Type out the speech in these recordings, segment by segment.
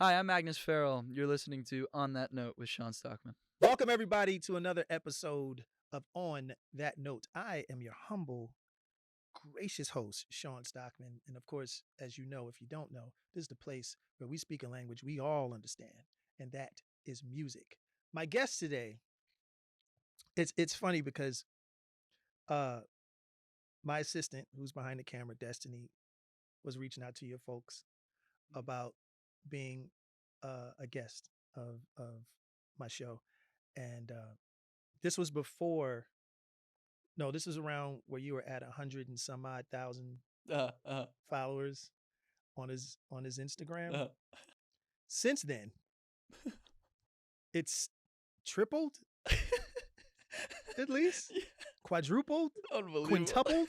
Hi, I'm Magnus Ferrell. You're listening to On That Note with Shawn Stockman. Welcome, everybody, to another episode of On That Note. I am your humble, gracious host, Shawn Stockman. And of course, as you know, if you don't know, this is the place where we speak a language we all understand, and that is music. My guest today, it's funny because uh, my assistant, who's behind the camera, Destiny, was reaching out to your folks about being a guest of my show. And this was before. No, this is around where you were at 100 and some odd thousand Uh, uh, followers on his Instagram. uh. Since then, it's tripled at least, quadrupled, Unbelievable. quintupled.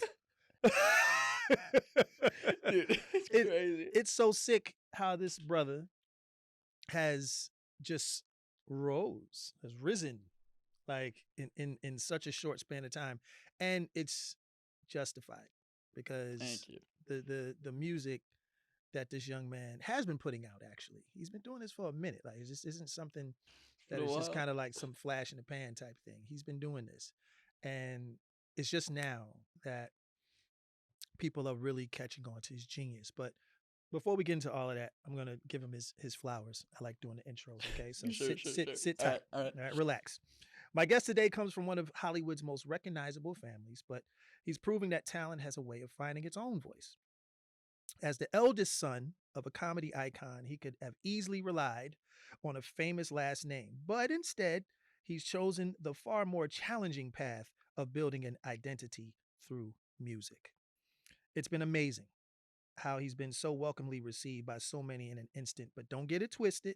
Dude, it's It- crazy. It's so sick how this brother has just has risen like in such a short span of time. And it's justified because Thank you. the music that this young man has been putting out, actually, he's been doing this for a minute. Like, it just isn't something that Been a is just while. kind of like some flash in the pan type thing. He's been doing this, and it's just now that people are really catching on to his genius. But before we get into all of that, I'm gonna give him his flowers. I like doing the intros. Okay, so Sure. sit All tight. right, all right. All right, relax. My guest today comes from one of Hollywood's most recognizable families, but he's proving that talent has a way of finding its own voice. As the eldest son of a comedy icon, he could have easily relied on a famous last name, but instead, he's chosen the far more challenging path of building an identity through music. It's been amazing how he's been so welcomely received by so many in an instant, but don't get it twisted.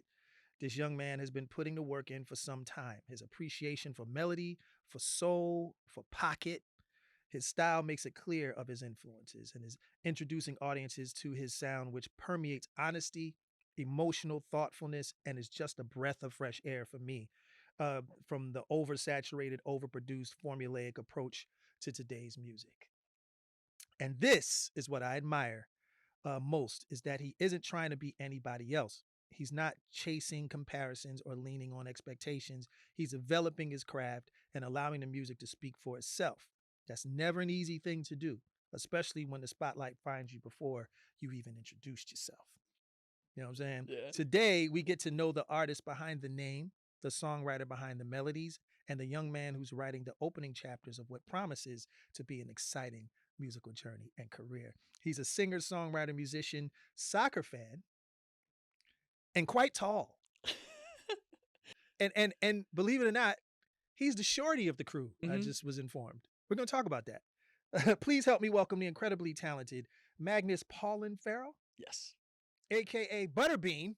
This young man has been putting the work in for some time. His appreciation for melody, for soul, for pocket, his style makes it clear of his influences and is introducing audiences to his sound, which permeates honesty, emotional thoughtfulness, and is just a breath of fresh air for me from the oversaturated, overproduced, formulaic approach to today's music. And this is what I admire most, is that he isn't trying to be anybody else. He's not chasing comparisons or leaning on expectations. He's developing his craft and allowing the music to speak for itself. That's never an easy thing to do, especially when the spotlight finds you before you even introduced yourself. You know what I'm saying? Yeah. Today, we get to know the artist behind the name, the songwriter behind the melodies, and the young man who's writing the opening chapters of what promises to be an exciting musical journey and career. He's a singer, songwriter, musician, soccer fan, and quite tall. And believe it or not, he's the shorty of the crew. I Mhm. just was informed. We're going to talk about that. Please help me welcome the incredibly talented Magnus Paulin Farrell, Yes. aka Butterbean,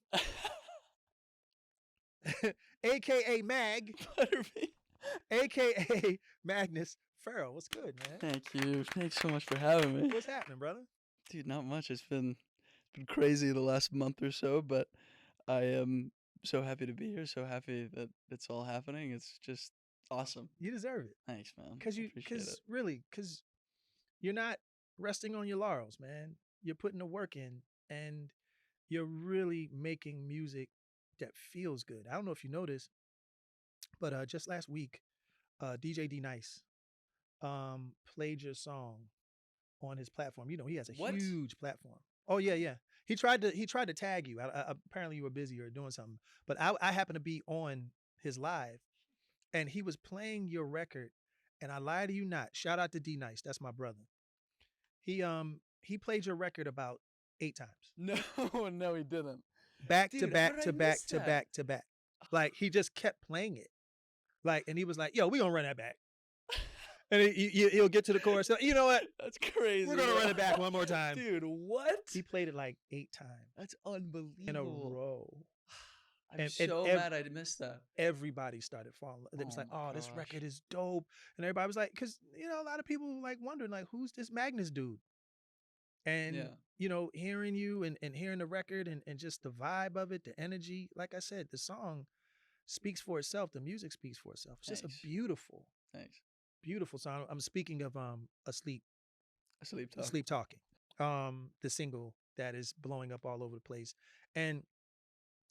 aka Mag, Butterbean. aka Magnus Farrell. What's good, man? Thank you. Thanks so much for having me. What's happening, brother? Dude, not much. It's been crazy the last month or so, but I am so happy to be here. So happy that it's all happening. It's just awesome. You deserve it. Thanks, man. Cause I appreciate it. because you're not resting on your laurels, man. You're putting the work in, and you're really making music that feels good. I don't know if you noticed, but just last week, DJ D Nice played your song on his platform. You know, he has a What? huge platform. Oh yeah, yeah. He tried to tag you. Apparently, you were busy or doing something. But I happened to be on his live, and he was playing your record. And I lie to you not. Shout out to D Nice. That's my brother. He played your record about 8 times. No, no, he didn't. Back to Dude, how back did I to back miss to that? back to back. Like, he just kept playing it. Like, and he was like, "Yo, we gonna run that back." And he'll get to the chorus. You know what? That's crazy. We're gonna bro. run it back one more time. Dude, what? He played it like 8 times That's unbelievable. in a row. I'm and so ev- mad I missed that. Everybody started falling. It was Oh like, my "Oh, this gosh. record is dope," and everybody was like, because a lot of people like wondering like, who's this Magnus dude? And Yeah. hearing you and hearing the record and just the vibe of it, the energy. Like I said, the song speaks for itself. The music speaks for itself. It's just a Thanks. beautiful, Thanks. beautiful song. I'm speaking of Asleep Sleep talk. Sleep Talking, the single that is blowing up all over the place. And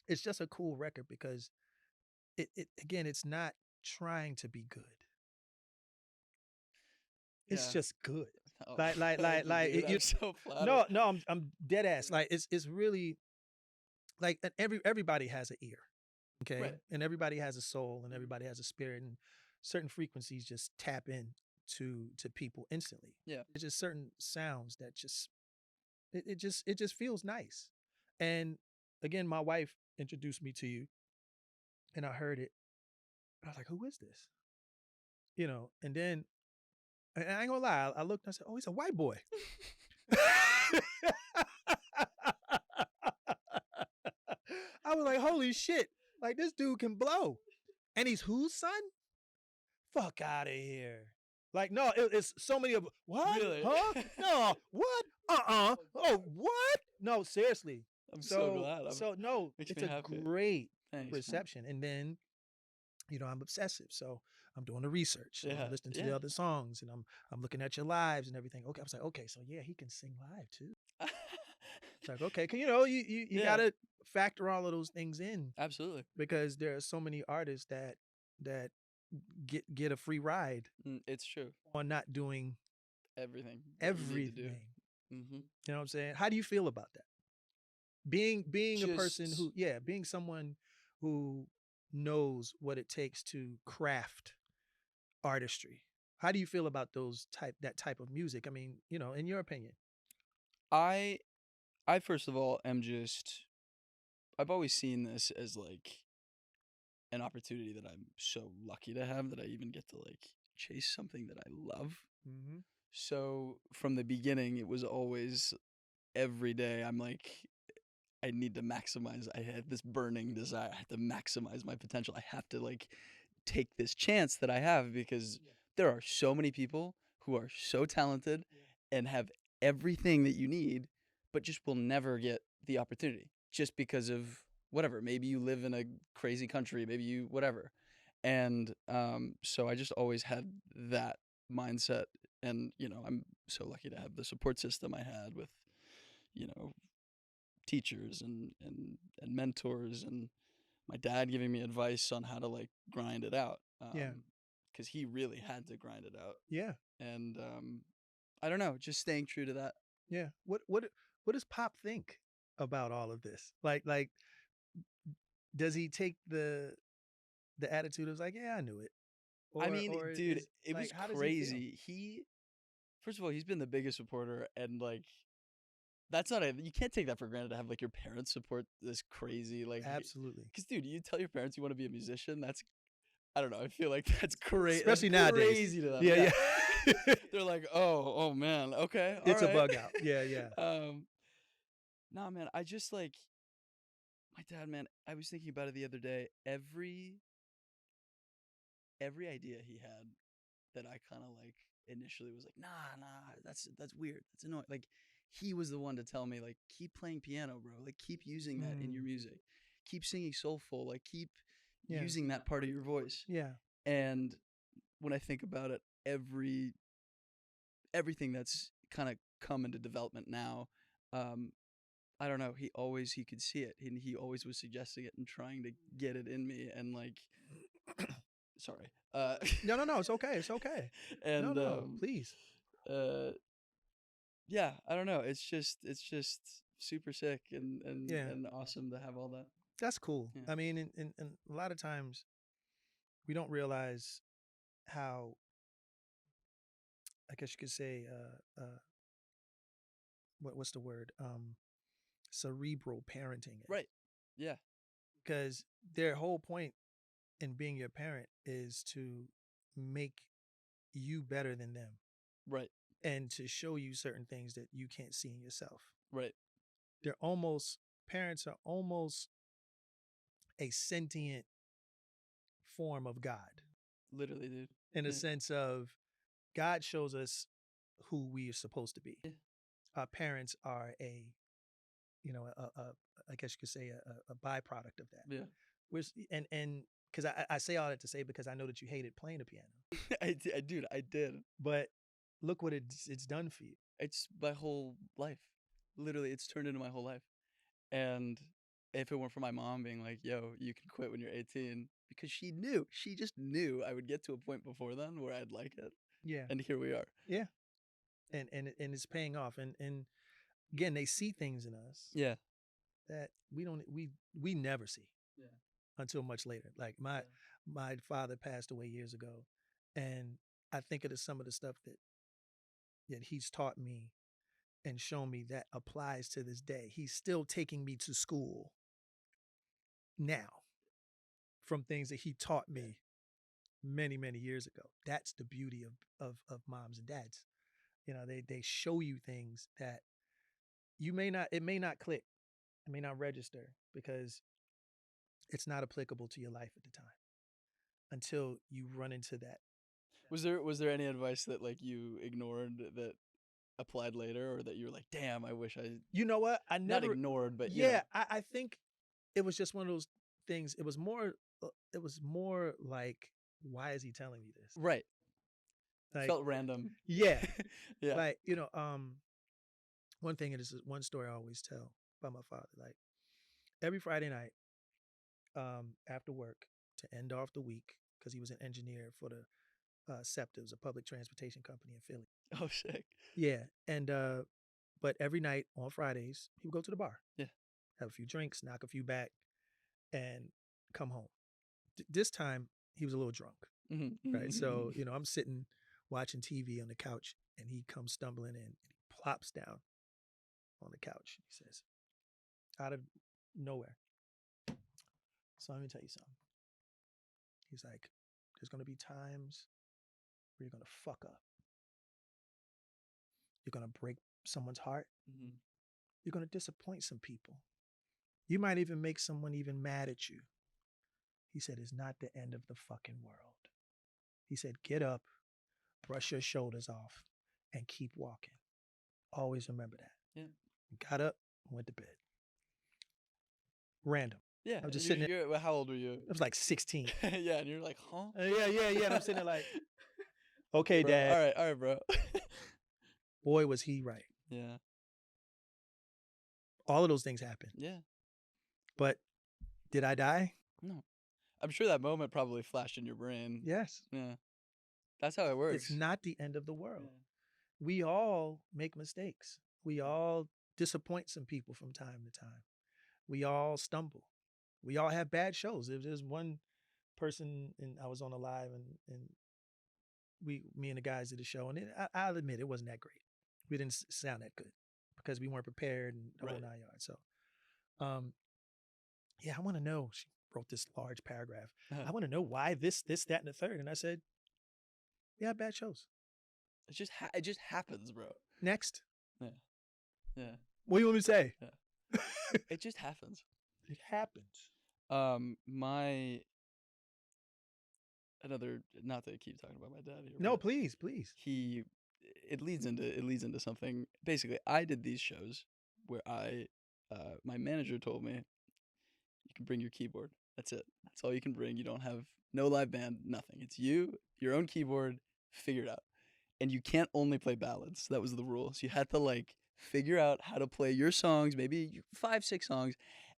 it's just a cool record because it again, it's not trying to be good. It's Yeah. just good. Oh, Like thank you, like dude. you I'm so flattered. no, no, I'm dead ass. Like it's really like everybody has an ear, okay? Right. And everybody has a soul and everybody has a spirit and certain frequencies just tap in to people instantly. Yeah. It's just certain sounds that just it just feels nice. And again, my wife introduced me to you and I heard it. I was like, who is this? And then and I ain't gonna lie, I looked and I said, oh, he's a white boy. I was like, holy shit. Like this dude can blow. And he's whose son? Fuck out of here. Like, no, it's so many of what? Really? Huh? No, what? Oh, what? No, seriously. I'm so So glad. so no, Makes it's me a happy. great Thanks, man. reception. And then, I'm obsessive. So I'm doing the research. So I'm Yeah. listening to Yeah. the other songs and I'm looking at your lives and everything. Okay. I was like, okay, so yeah, he can sing live too. It's like, okay, 'cause, you Yeah. gotta factor all of those things in Absolutely. because there are so many artists that get a free ride It's true. on not doing Everything that you need to do. everything. Hmm. You know what I'm saying? How do you feel about that? Being a person Just who, being someone who knows what it takes to craft artistry. How do you feel about that type of music? I mean, in your opinion. I I first of all am just I've always seen this as like an opportunity that I'm so lucky to have that I even get to like chase something that I love. Mhm. So from the beginning it was always every day I'm like I need to maximize. I had this burning desire. I have to maximize my potential. I have to like take this chance that I have because Yeah. there are so many people who are so talented Yeah. and have everything that you need, but just will never get the opportunity just because of whatever. Maybe you live in a crazy country, maybe you whatever. And so I just always had that mindset. And, I'm so lucky to have the support system I had with, you know, teachers and mentors and my dad giving me advice on how to like grind it out Yeah. because he really had to grind it out Yeah. and I don't know, just staying true to that. Yeah. What does Pop think about all of this? Like does he take the attitude of like, yeah, I knew it? I Or mean, or dude, is it like was how does he feel? crazy. He First of all, he's been the biggest supporter and like that's not a you can't take that for granted to have like your parents support this crazy like Absolutely. because dude, you tell your parents you want to be a musician, that's I don't know. I feel like that's that's Especially nowadays. crazy to them. Yeah, Yeah. yeah. They're like, oh man, okay, all It's a right. bug out. Yeah, yeah. Nah, man, I just like my dad, man. I was thinking about it the other day. Every idea he had that I kind of like initially was like, nah, that's weird. That's annoying. Like he was the one to tell me like, keep playing piano, bro. Like keep using that in your Mm, music. Keep singing soulful. Like keep yeah. using that part of your voice. Yeah. And when I think about it, everything that's kind of come into development now, um, I don't know. He could see it, and he always was suggesting it and trying to get it in me, and like, sorry, No, no, no. It's okay. It's okay. No, and no. Please. uh, yeah, I don't know. It's just super sick and Yeah. awesome to have all that. That's cool. Yeah, I mean, and a lot of times we don't realize how, I guess you could say, what's the word? Cerebral parenting is. right. Yeah, Because their whole point in being your parent is to make you better than them right, and to show you certain things that you can't see in yourself. right. Parents are almost a sentient form of God Literally, dude. in a Yeah, sense of God shows us who we are supposed to be. yeah, Our parents are I guess you could say a byproduct of that. yeah. And because I say all that to say because I know that you hated playing the piano, Dude, I did. but look what it's done for you. It's my whole life. Literally, it's turned into my whole life. And if it weren't for my mom being like, "Yo, you can quit when you're 18," because she just knew I would get to a point before then where I'd like it, Yeah. and here we are. Yeah. And it's paying off. And again, they see things in us Yeah. that we never see Yeah. until much later. Like my father passed away years ago, and I think of some of the stuff that he's taught me and shown me that applies to this day. He's still taking me to school now from things that he taught me many, many years ago. That's the beauty of moms and dads. You know, they show you things that it may not click, it may not register because it's not applicable to your life at the time until you run into that. Was there any advice that like you ignored that applied later, or that you were like, "Damn, I wish I," You know what? I not never, ignored, but you know. yeah, I think it was just one of those things. It was more like, why is he telling me this? Right. Like, Felt random. yeah, Yeah. like, one thing, and this is one story I always tell about my father. Like every Friday night, after work to end off the week, because he was an engineer for the SEPTA, it was a public transportation company in Philly. Oh, sick. Yeah, and but every night on Fridays, he would go to the bar. Yeah. Have a few drinks, knock a few back, and come home. This time he was a little drunk, right? So I'm sitting watching TV on the couch, and he comes stumbling in, and he plops down on the couch. He says, out of nowhere, "So let me tell you something." He's like, "There's gonna be times where you're gonna fuck up. You're gonna break someone's heart. You're gonna disappoint some people. You might even make someone even mad at you." He said, "It's not the end of the fucking world." He said, "Get up, brush your shoulders off, and keep walking. Always remember that." Yeah. Got up, went to bed. Random. Yeah. I was just sitting there. Well, how old were you? I was like 16. Yeah, and you're like, "Huh?" Yeah. And I'm sitting there like, okay, Bro, Dad. all right, bro. Boy, was he right. Yeah. All of those things happened. Yeah. But did I die? No. I'm sure that moment probably flashed in your brain. Yes. Yeah. That's how it works. It's not the end of the world. Yeah. We all make mistakes. We all disappoint some people from time to time. We all stumble. We all have bad shows. If there's one person, and I was on a live, and me and the guys did a show, and I'll admit it wasn't that great. We didn't sound that good because we weren't prepared and the whole 9 yards. So, yeah, I want to know. She wrote this large paragraph. I want to know why this, that, and the third. And I said, "Yeah, bad shows. It just happens, bro." Next. Yeah. Yeah. What do you want me to say? Yeah. It just happens. It happens. Another, not to keep talking about my dad here. No, please. It leads into something. Basically, I did these shows where my manager told me, "You can bring your keyboard. That's it. That's all you can bring. You don't have no live band, nothing. It's you, your own keyboard, figure it out. And you can't only play ballads." That was the rule. So you had to like figure out how to play your songs, maybe 5, 6 songs,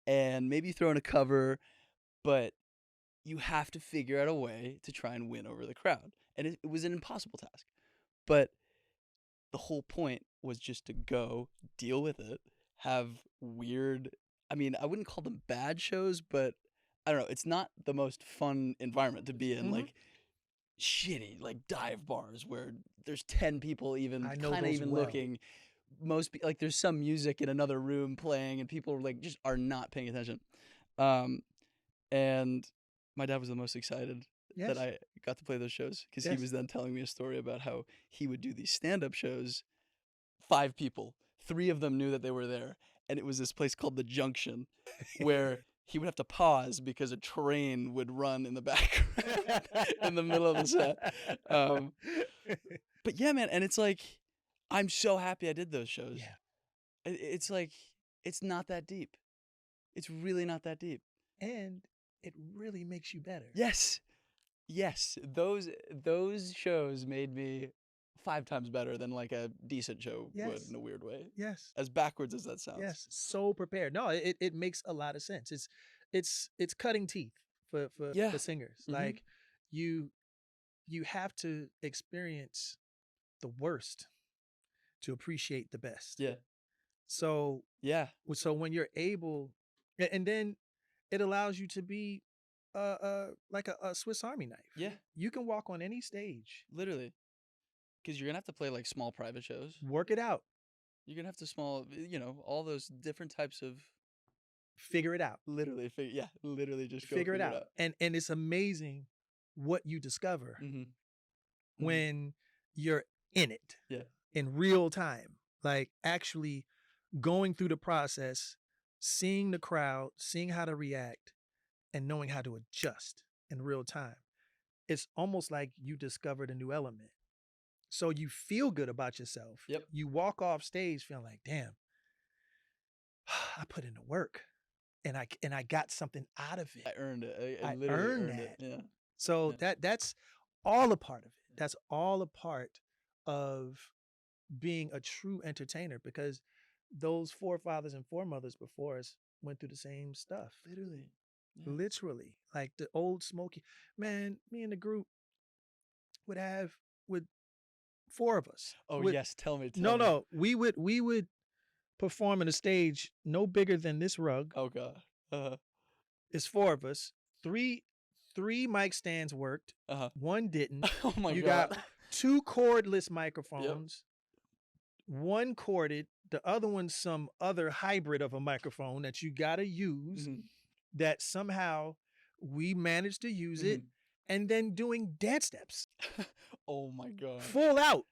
and maybe throw in a cover, but you have to figure out a way to try and win over the crowd. And it was an impossible task. But the whole point was just to go, deal with it, have weird, I mean, I wouldn't call them bad shows, but I don't know, it's not the most fun environment to be in, like shitty, like dive bars where there's 10 people even kind of even looking. Like there's some music in another room playing and people like just are not paying attention. And my dad was the most excited that I got to play those shows because he was then telling me a story about how he would do these stand-up shows. 5 people, 3 of them knew that they were there, and it was this place called the Junction where he would have to pause because a train would run in the background in the middle of the set. But yeah, man, and it's like, I'm so happy I did those shows. Yeah. It's like, it's not that deep. It's really not that deep. And it really makes you better. Yes. Those shows made me 5 times better than like a decent show would Yes. in a weird way. Yes. As backwards as that sounds. Yes. So prepared. No, it makes a lot of sense. It's cutting teeth for Yeah. singers. Mhm. Like you have to experience the worst to appreciate the best. Yeah. So Yeah. when you're able, and then it allows you to be like a Swiss Army knife. Yeah. You can walk on any stage, Literally. Because you're gonna have to play like small private shows. work it out, You're gonna have to all those different types of figure it out, literally just go figure it figure out. And it's amazing what you discover Mm-hmm. when you're in it, Yeah. in real time, like actually going through the process, seeing the crowd, seeing how to react, and knowing how to adjust in real time. It's almost like you discovered a new element. So you feel good about yourself. Yep. You walk off stage feeling like, damn, I put in the work and I got something out of it. I earned it. I I literally earned earned that. it. Yeah. So Yeah. that's all a part of it. That's all a part of being a true entertainer, because those forefathers and foremothers before us went through the same stuff. Literally. Yeah. Literally. Like the old Smokey. Man, me and the group would 4 of us. Oh Would- yes, tell me. No. We would perform on a stage no bigger than this rug. Oh god. Uh-huh. It's 4 of us. Three mic stands worked. Uh-huh. One didn't. Oh my You god. got 2 cordless microphones. One corded, the other one's some other hybrid of a microphone that you gotta use. Mhm. That somehow we managed to use it, Mhm. and then doing dance steps Oh my god. full out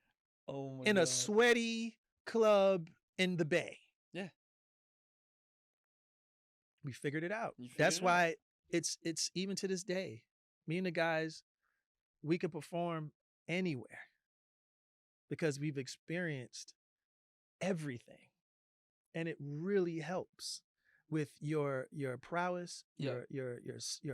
Oh my in god. a sweaty club in the Bay. Yeah. We figured it out. You figured That's it out. why it's even to this day, me and the guys, we can perform anywhere because we've experienced everything, and it really helps with your prowess, Yeah. your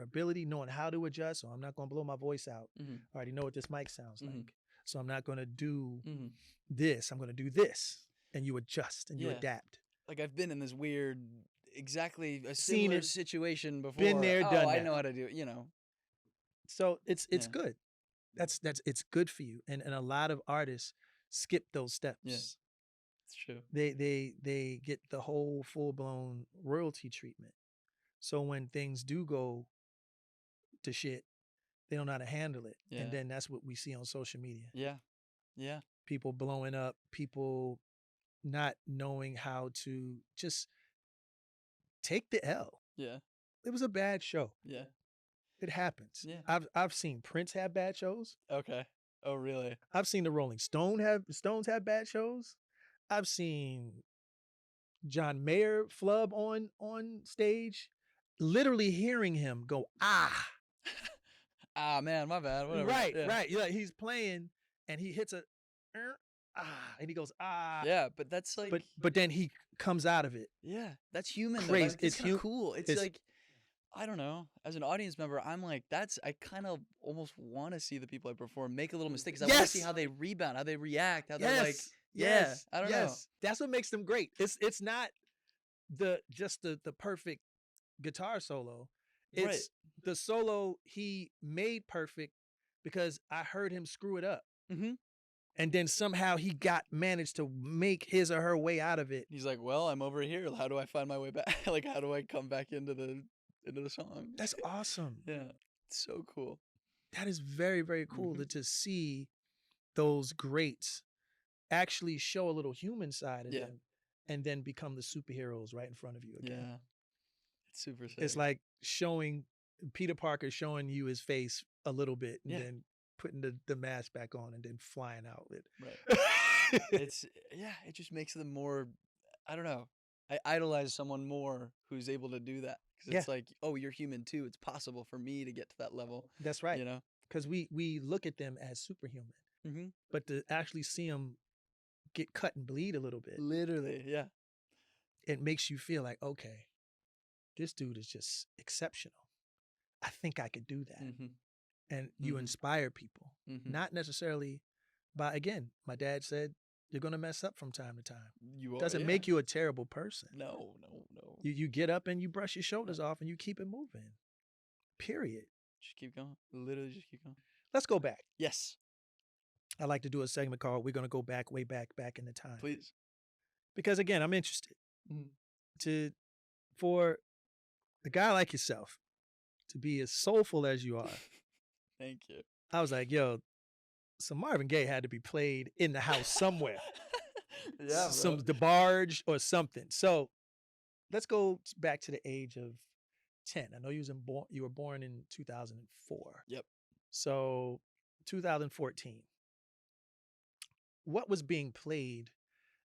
ability, knowing how to adjust. So I'm not going to blow my voice out. Mhm. I already know what this mic sounds Mhm. like, so I'm not going to do Mhm. this. I'm going to do this, and you adjust and you Yeah. adapt. Like I've been in this weird, exactly a Seen similar it, situation before. been there, Oh, done I that. know how to do it. So it's Yeah. good. That's it's good for you, and a lot of artists skip those steps. Yeah. It's true. They get the whole full blown royalty treatment. So when things do go to shit, they don't know how to handle it, Yeah. and then that's what we see on social media. Yeah. Yeah. People blowing up, people not knowing how to just take the L. Yeah. It was a bad show. Yeah. It happens. Yeah. I've seen Prince have bad shows. Okay. Oh really? I've seen the Rolling Stones have bad shows. I've seen John Mayer flub on stage, literally hearing him go, ah. Ah man, my bad. Whatever. Right, Yeah. right. Yeah, he's playing and he hits a and he goes, ah. Yeah, but that's like. But then he comes out of it. Yeah, that's human. though. Crazy. Like, it's kinda cool. It's it's- like, I don't know. As an audience member, I'm like, I kind of almost want to see the people I perform make a little mistake because I want to see Yes! how they rebound, how they react, how they're like, yes, I don't know. yes. That's what makes them great. It's not just the perfect guitar solo. It's Right. the solo he made perfect because I heard him screw it up. Mm-hmm. And then somehow he managed to make his or her way out of it. He's like, well, I'm over here. How do I find my way back? Like, how do I come back into the song? That's awesome. Yeah, it's so cool. That is very, very cool Mhm. to see those greats actually show a little human side of Yeah. them and then become the superheroes right in front of you again. Yeah, it's super sick. It's like showing Peter Parker showing you his face a little bit and Yeah. then putting the mask back on and then flying out with right. It just makes them more. I don't know. I idolize someone more who's able to do that because it's Yeah. like, oh, you're human too. It's possible for me to get to that level. That's right. You know. Because we look at them as superhuman, Mm-hmm. but to actually see them get cut and bleed a little bit, Literally, yeah. it makes you feel like, okay, this dude is just exceptional. I think I could do that. Mm-hmm. And you Mhm. inspire people, Mm-hmm. not necessarily by, again, my dad said, you're going to mess up from time to time. You are, Doesn't yeah. make you a terrible person. No. You get up and you brush your shoulders off and you keep it moving. Period. Just keep going. Literally, just keep going. Let's go back. Yes, I like to do a segment called "We're going to go back, way back in the time," please. because again, I'm interested for a guy like yourself to be as soulful as you are. Thank you. I was like, yo, so Marvin Gaye had to be played in the house somewhere. Yeah, bro. The barge or something. So let's go back to the age of 10. I know you were born in 2004. Yep. So 2014. What was being played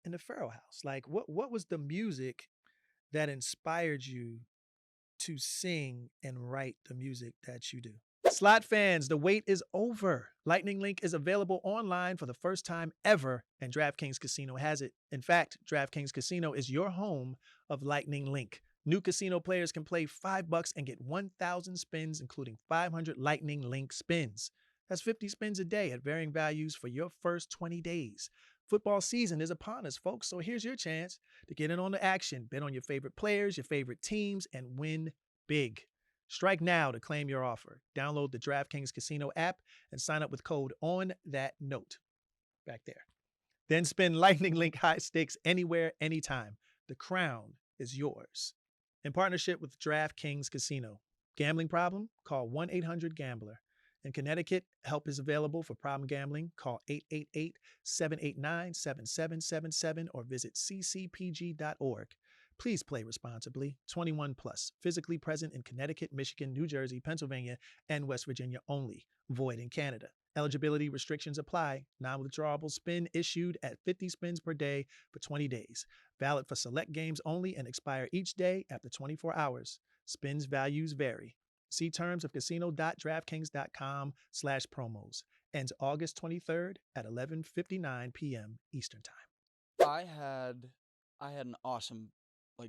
in the Ferrell house? Like what was the music that inspired you to sing and write the music that you do? Slot fans, the wait is over. Lightning Link is available online for the first time ever, and DraftKings Casino has it. In fact, DraftKings Casino is your home of Lightning Link. New casino players can play $5 and get 1,000 spins, including 500 Lightning Link spins. That's 50 spins a day at varying values for your first 20 days. Football season is upon us, folks, so here's your chance to get in on the action. Bet on your favorite players, your favorite teams, and win big. Strike now to claim your offer. Download the DraftKings Casino app and sign up with code on that note. Back there. Then spin Lightning Link high stakes anywhere, anytime. The crown is yours. In partnership with DraftKings Casino. Gambling problem? Call 1-800-GAMBLER. In Connecticut, help is available for problem gambling. Call 888-789-7777 or visit ccpg.org. Please play responsibly. 21 plus. Physically present in Connecticut, Michigan, New Jersey, Pennsylvania, and West Virginia only. Void in Canada. Eligibility restrictions apply. Non-withdrawable spin issued at 50 spins per day for 20 days. Valid for select games only and expire each day after 24 hours. Spins values vary. See terms of casino.draftkings.com/promos. Ends August 23rd at 11:59 p.m. Eastern Time. I had an awesome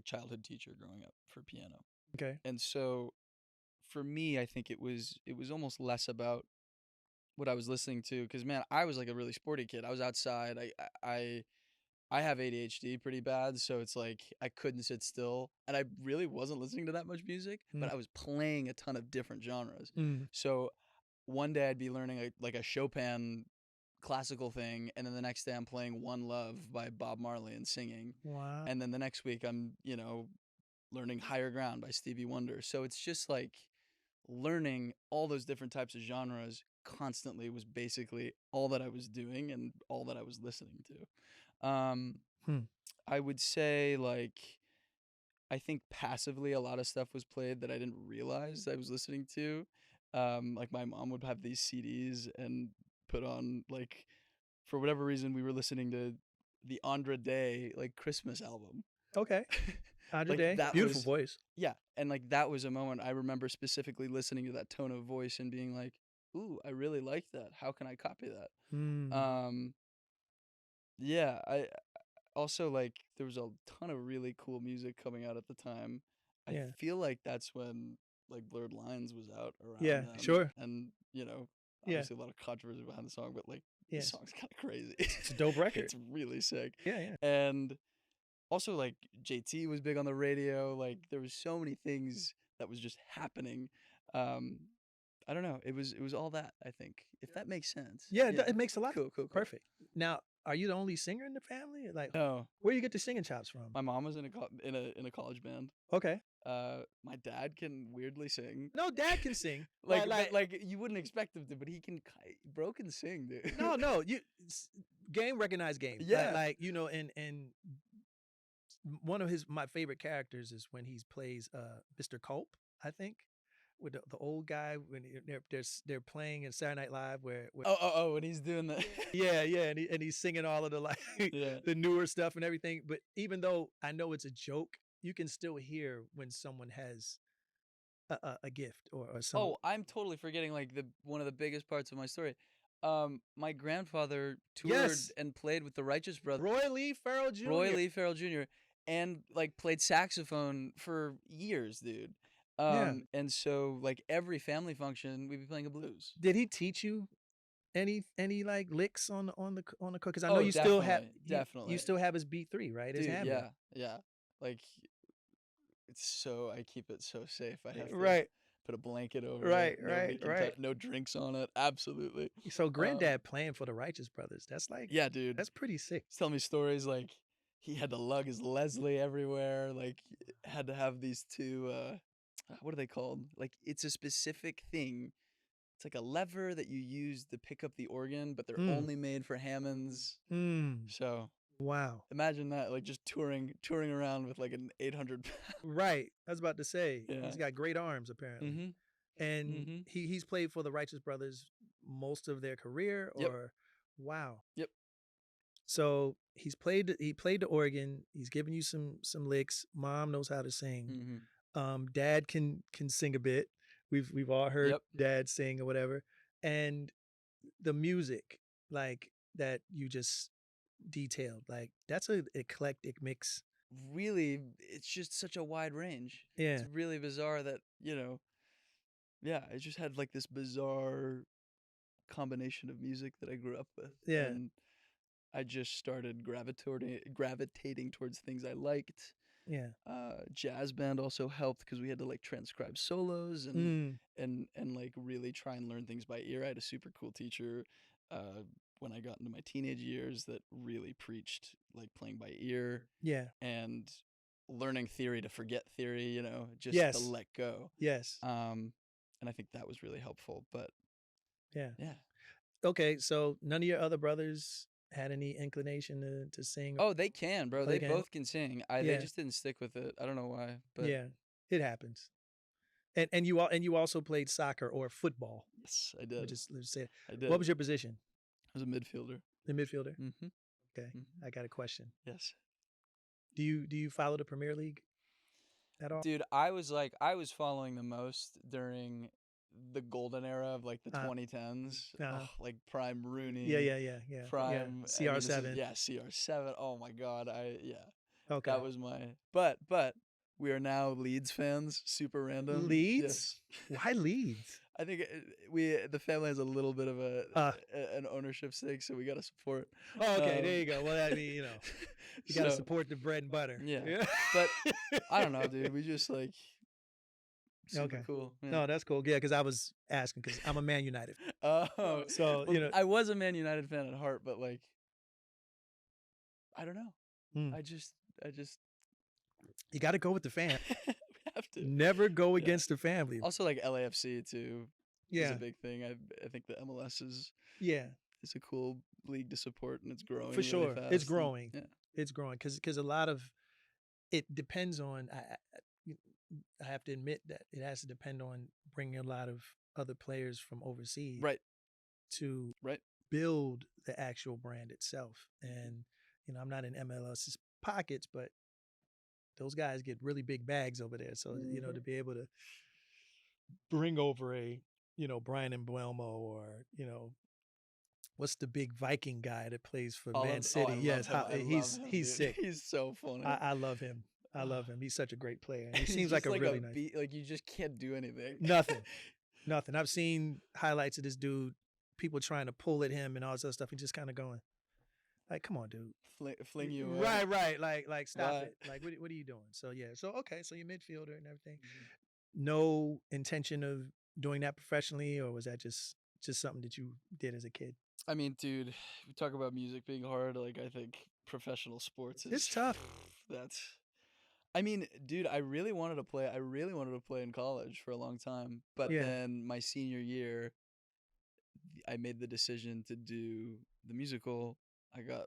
childhood teacher growing up for piano. Okay. And so for me, I think it was almost less about what I was listening to, because man, I was like a really sporty kid. I was outside. I have ADHD pretty bad, so it's like I couldn't sit still, and I really wasn't listening to that much music, but I was playing a ton of different genres. So one day I'd be learning a Chopin classical thing, and then the next day I'm playing One Love by Bob Marley and singing. Wow. And then the next week I'm, learning Higher Ground by Stevie Wonder. So it's just like learning all those different types of genres constantly was basically all that I was doing and all that I was listening to. I would say I think passively a lot of stuff was played that I didn't realize I was listening to. Like my mom would have these CDs and put on for whatever reason we were listening to the Andra Day Christmas album. Okay. Andra Day, beautiful voice. Yeah, and that was a moment I remember specifically listening to that tone of voice and being like, "Ooh, I really like that. How can I copy that?" Yeah, I also there was a ton of really cool music coming out at the time. I feel like that's when Blurred Lines was out around Yeah, then. sure. And obviously a lot of controversy behind the song, but the song's kind of crazy. It's a dope record. It's really sick. Yeah. And also JT was big on the radio. There was so many things that was just happening. I don't know. It was all that, I think, if that makes sense. Yeah, it makes a lot. Cool. Perfect. Now, are you the only singer in the family? No. Where do you get the singing chops from? My mom was in a college band. Okay. My dad can weirdly sing. No, dad can sing. You wouldn't expect him to, but he can. Bro can sing, dude. No. Game recognized game. Yeah. And one of my favorite characters is when he plays Mr. Culp, I think, with the old guy when they're playing in Saturday Night Live where when he's doing the yeah and he's singing all of the the newer stuff and everything. But even though I know it's a joke, you can still hear when someone has a gift or something. Oh, I'm totally forgetting one of the biggest parts of my story. My grandfather toured and played with the Righteous Brothers. Roy Lee Ferrell Jr. And played saxophone for years, dude. And so every family function we'd be playing a blues. Did he teach you any like licks on the code? Because I know Oh, you still have definitely, you definitely. still have his beat 3, right? His Dude, Hammond. yeah, yeah. Like, it's so I keep it so safe. I have to Right, put a blanket over it. right, right, Nobody can touch. right. No drinks on it. Absolutely. So Um, granddad playing for the Righteous Brothers, that's like yeah, dude. that's pretty sick. He's telling me stories like he had to lug his Leslie everywhere. Like, had to have these two. What are they called? Like, it's a specific thing. It's like a lever that you use to pick up the organ, but they're Mm, only made for Hammonds. mm, So wow. imagine that, like just touring around with like an 800 pound. Right. I was about to say Yeah. he's got great arms apparently, Mhm. and Mhm. he's played for the Righteous Brothers most of their career. Yep. Or wow. Yep. So he played the organ. He's giving you some licks. Mom knows how to sing. Mhm. Dad can sing a bit. We've all heard Yep. dad sing or whatever. And the music, like that you just detailed, like that's an eclectic mix. Really, it's just such a wide range. It's Yeah, really bizarre that, yeah, I just had like this bizarre combination of music that I grew up with, yeah, and I just started gravitating towards things I liked. yeah. Jazz band also helped because we had to like transcribe solos and Mm, and like really try and learn things by ear. I had a super cool teacher uh, when I got into my teenage years that really preached like playing by ear yeah. and learning theory to forget theory, just to Yes, let go. yes. And I think that was really helpful. But Yeah. yeah. Okay, so none of your other brothers had any inclination to sing or Oh, they can, bro. play They the game? both can sing. They Yeah, just didn't stick with it. I don't know why, but yeah. It happens. And you also played soccer or football. yes, I Let me did. just let's say it. I What did. was your position? I was a midfielder. The midfielder? Mm-hmm. Okay. Mm-hmm. I got a question. Yes. Do you follow the Premier League at all? Dude, I was following the most during the golden era of like the Uh, 2010s. Oh, uh, like prime yeah, Rooney, yeah, yeah, yeah, yeah. prime. I mean, this is CR7. yeah, CR7. Oh my God, that Okay. was my. But we are now Leeds fans. Super random. Leeds? Yes, Why Leeds? I think the family has a little bit of Uh, an ownership stake, so we got to support. oh, okay, there Um, you go. Well, I mean, you got to so support the bread and butter. yeah, Yeah. but I don't know, dude. We just like super Okay. cool. Yeah. No, that's cool. Yeah, because I was asking because I'm a Man United fan. Oh, So, well, I was a Man United fan at heart, but like, I don't know. mm, I just, you got to go with the fan. we have to. Never go Yeah. against the family. Also, like LAFC too is a Yeah, big thing. I think the MLS yeah, is a cool league to support, and it's growing for really sure. It's fast. And growing. yeah, It's growing because a lot of it depends on. I have to admit that it has to depend on bringing a lot of other players from overseas right, to right. build the actual brand itself. And I'm not in MLS's pockets, but those guys get really big bags over there. So Mhm. to be able to bring over a Brian Embuemo or what's the big Viking guy that plays for Man I City? love Yes, him. I love him, he's dude. sick. He's so funny. I love him. I love him. He's such a great player, and he He's seems like just a like a really nice. beat. Like you just can't do anything. Nothing, nothing. I've seen highlights of this dude, people trying to pull at him and all this other stuff, and just kind of going, like, "Come on, dude." Fling you away. Right, right. Like, stop Why? it. Like, what are you doing? So yeah. So okay. So you're midfielder and everything. Mhm. No intention of doing that professionally, or was that just something that you did as a kid? I mean, dude, we talk about music being hard. Like, I think professional sports It's is tough. that's. I mean, dude, I really wanted to play. I really wanted to play in college for a long time, but Yeah. then my senior year, I made the decision to do the musical. I got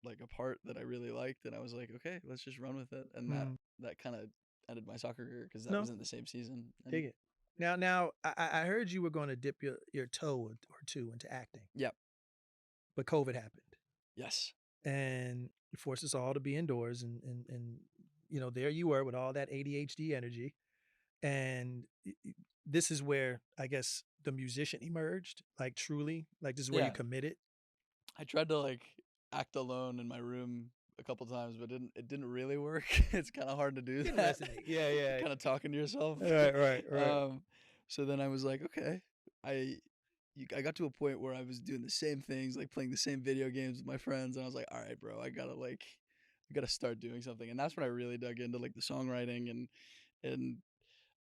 like a part that I really liked, and I was like, okay, let's just run with it. And that Mm, that kind of ended my soccer career because that no, was in the same season. And dig it. Now, I heard you were going to dip your toe or two into acting, yeah, but COVID happened, yes, and it forced us all to be indoors, and there you were with all that ADHD energy, and this is where I guess the musician emerged, like truly, like this is where you yeah. committed. I tried to like act alone in my room a couple times, but it didn't really work. It's kind of hard to do Can that. resonate. Yeah, yeah. Kind of talking to yourself. Right, right, right. um, so then I was like, okay, I I got to a point where I was doing the same things, like playing the same video games with my friends, and I was like, all right, bro, I gotta start doing something. And that's when I really dug into like the songwriting, and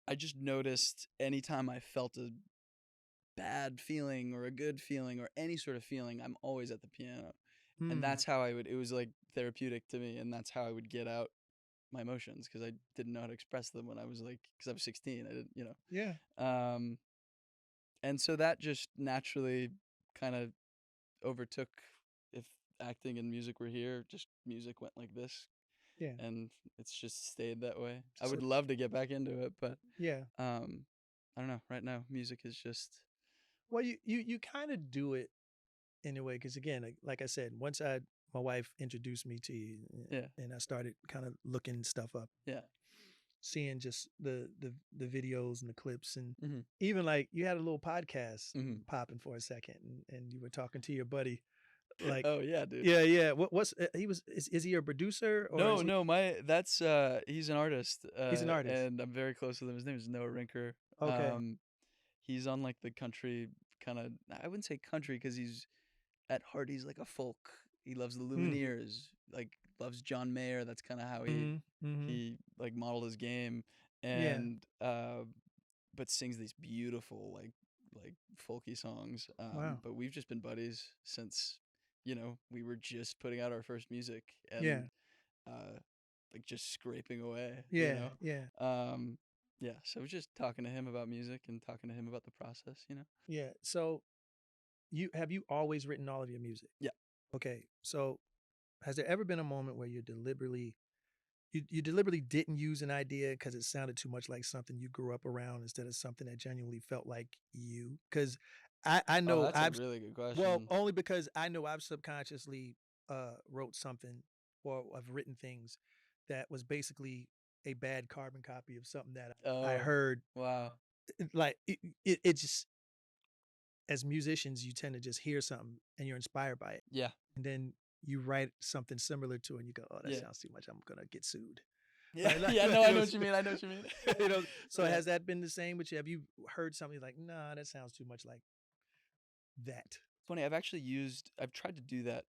I just noticed anytime I felt a bad feeling or a good feeling or any sort of feeling, I'm always at the piano. And Mm, that's how it was like therapeutic to me, and that's how I would get out my emotions because I didn't know how to express them when I was like, because I was 16, I didn't, yeah, um, and so that just naturally kind of overtook. If acting and music were here, just music went like this, yeah. and it's just stayed that way. I So would love to get back into it, but yeah. um, I don't know. Right now, music is just Well, you kind of do it anyway, because again, like I said, once my wife introduced me to you, yeah, and I started kind of looking stuff up, yeah. seeing just the videos and the clips, and Mm-hmm. even like you had a little podcast Mm-hmm. popping for a second, and you were talking to your buddy, like, Oh yeah, dude. yeah, yeah. What's he was? Is he a producer or No, is he? no, that's he's an artist, He's an artist. and I'm very close with him. His name is Noah Rinker. Okay. He's on like the country kind of. I wouldn't say country because he's at heart he's like a folk. He loves the Mm. Lumineers, like loves John Mayer. That's kind of how Mm-hmm. Mm-hmm. he like modeled his game, Yeah. and but sings these beautiful like folky songs. Wow. But we've just been buddies since we were just putting out our first music, Yeah. and uh like just scraping away, Yeah. Yeah. yeah, so just talking to him about music and talking to him about the process. Yeah. So you always written all of your music? Yeah. Okay. So has there ever been a moment where you deliberately didn't use an idea because it sounded too much like something you grew up around instead of something that genuinely felt like you? Because I Oh, know that's a really good well, question. only because I know I've subconsciously wrote something, or I've written things that was basically a bad carbon copy of something that I Oh, heard. wow. Like it just, as musicians, you tend to just hear something and you're inspired by it, Yeah. and then you write something similar to it and you go, oh, that Yeah. sounds too much, I'm gonna get sued. Yeah. Like, Yeah, no, I know what you mean. I know what you mean. so Yeah. has that been the same with you? Have you heard something like, nah, that sounds too much like that? Funny, I've tried to do that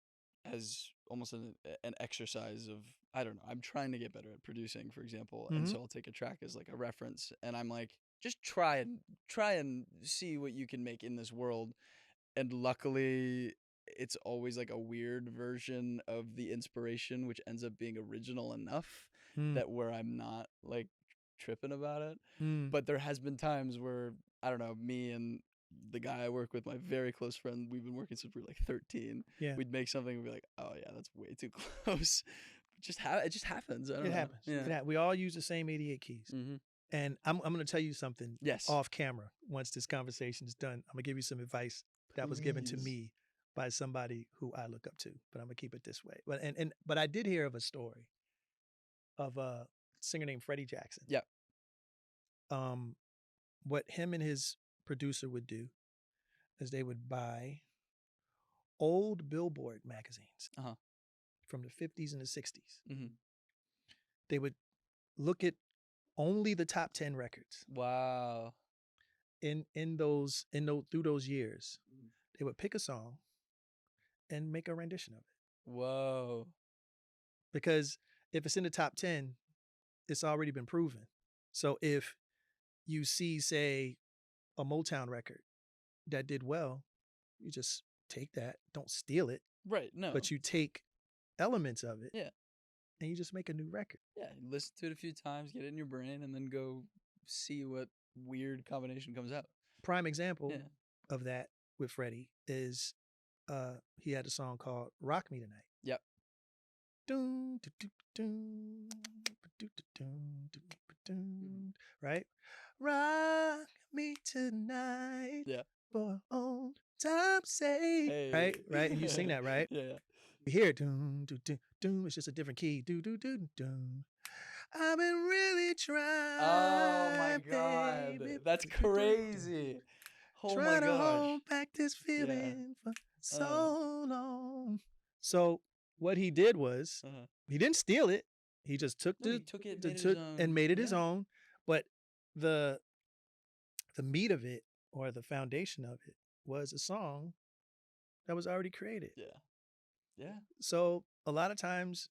as almost an exercise of, I don't know. I'm trying to get better at producing, for example, and Mm-hmm. so I'll take a track as like a reference, and I'm like, just try and see what you can make in this world. And luckily, it's always like a weird version of the inspiration, which ends up being original enough that where I'm not like tripping about it. Mm. But there has been times where, I don't know, me and the guy I work with, my very close friend, we've been working since we were like 13. Yeah, We'd make something and be like, oh yeah, that's way too close. It just happens. I don't it know. happens. Yeah. We all use the same 88 keys. Mm-hmm. And I'm going to tell you something Yes. off camera once this conversation is done. I'm going to give you some advice that was given to Please. me by somebody who I look up to, but I'm going to keep it this way. But I did hear of a story of a singer named Freddie Jackson. Yeah. What him and his producer would do is they would buy old Billboard magazines Uh-huh. from the 50s and the 60s. Mm-hmm. They would look at only the top 10 records Wow. in those through those years. They would pick a song and make a rendition of it. Whoa. Because if it's in the top 10, it's already been proven. So if you see, say, a Motown record that did well, you just take that, don't steal it, Right. No. but you take elements of it, Yeah. and you just make a new record. Yeah, you listen to it a few times, get it in your brain, and then go see what weird combination comes out. Prime example Yeah. of that with Freddie is he had a song called Rock Me Tonight. Yep. Dun, dun, dun, dun, dun, dun, dun, dun, right? Rock me tonight Yeah. for old time's sake. Hey. Right? Right? And you sing that, right? Yeah. You hear it, dun, dun, dun, dun, it's just a different key. Dun, dun, dun, dun. I've been really trying. Oh my god. baby. That's crazy. Oh my Trying to gosh. hold back this Yeah. feeling for so long. So what he did was he didn't steal it. He just took No, he took it, made it his own. and made it his Yeah. own. But the meat of it, or the foundation of it, was a song that was already created. Yeah. Yeah. So a lot of times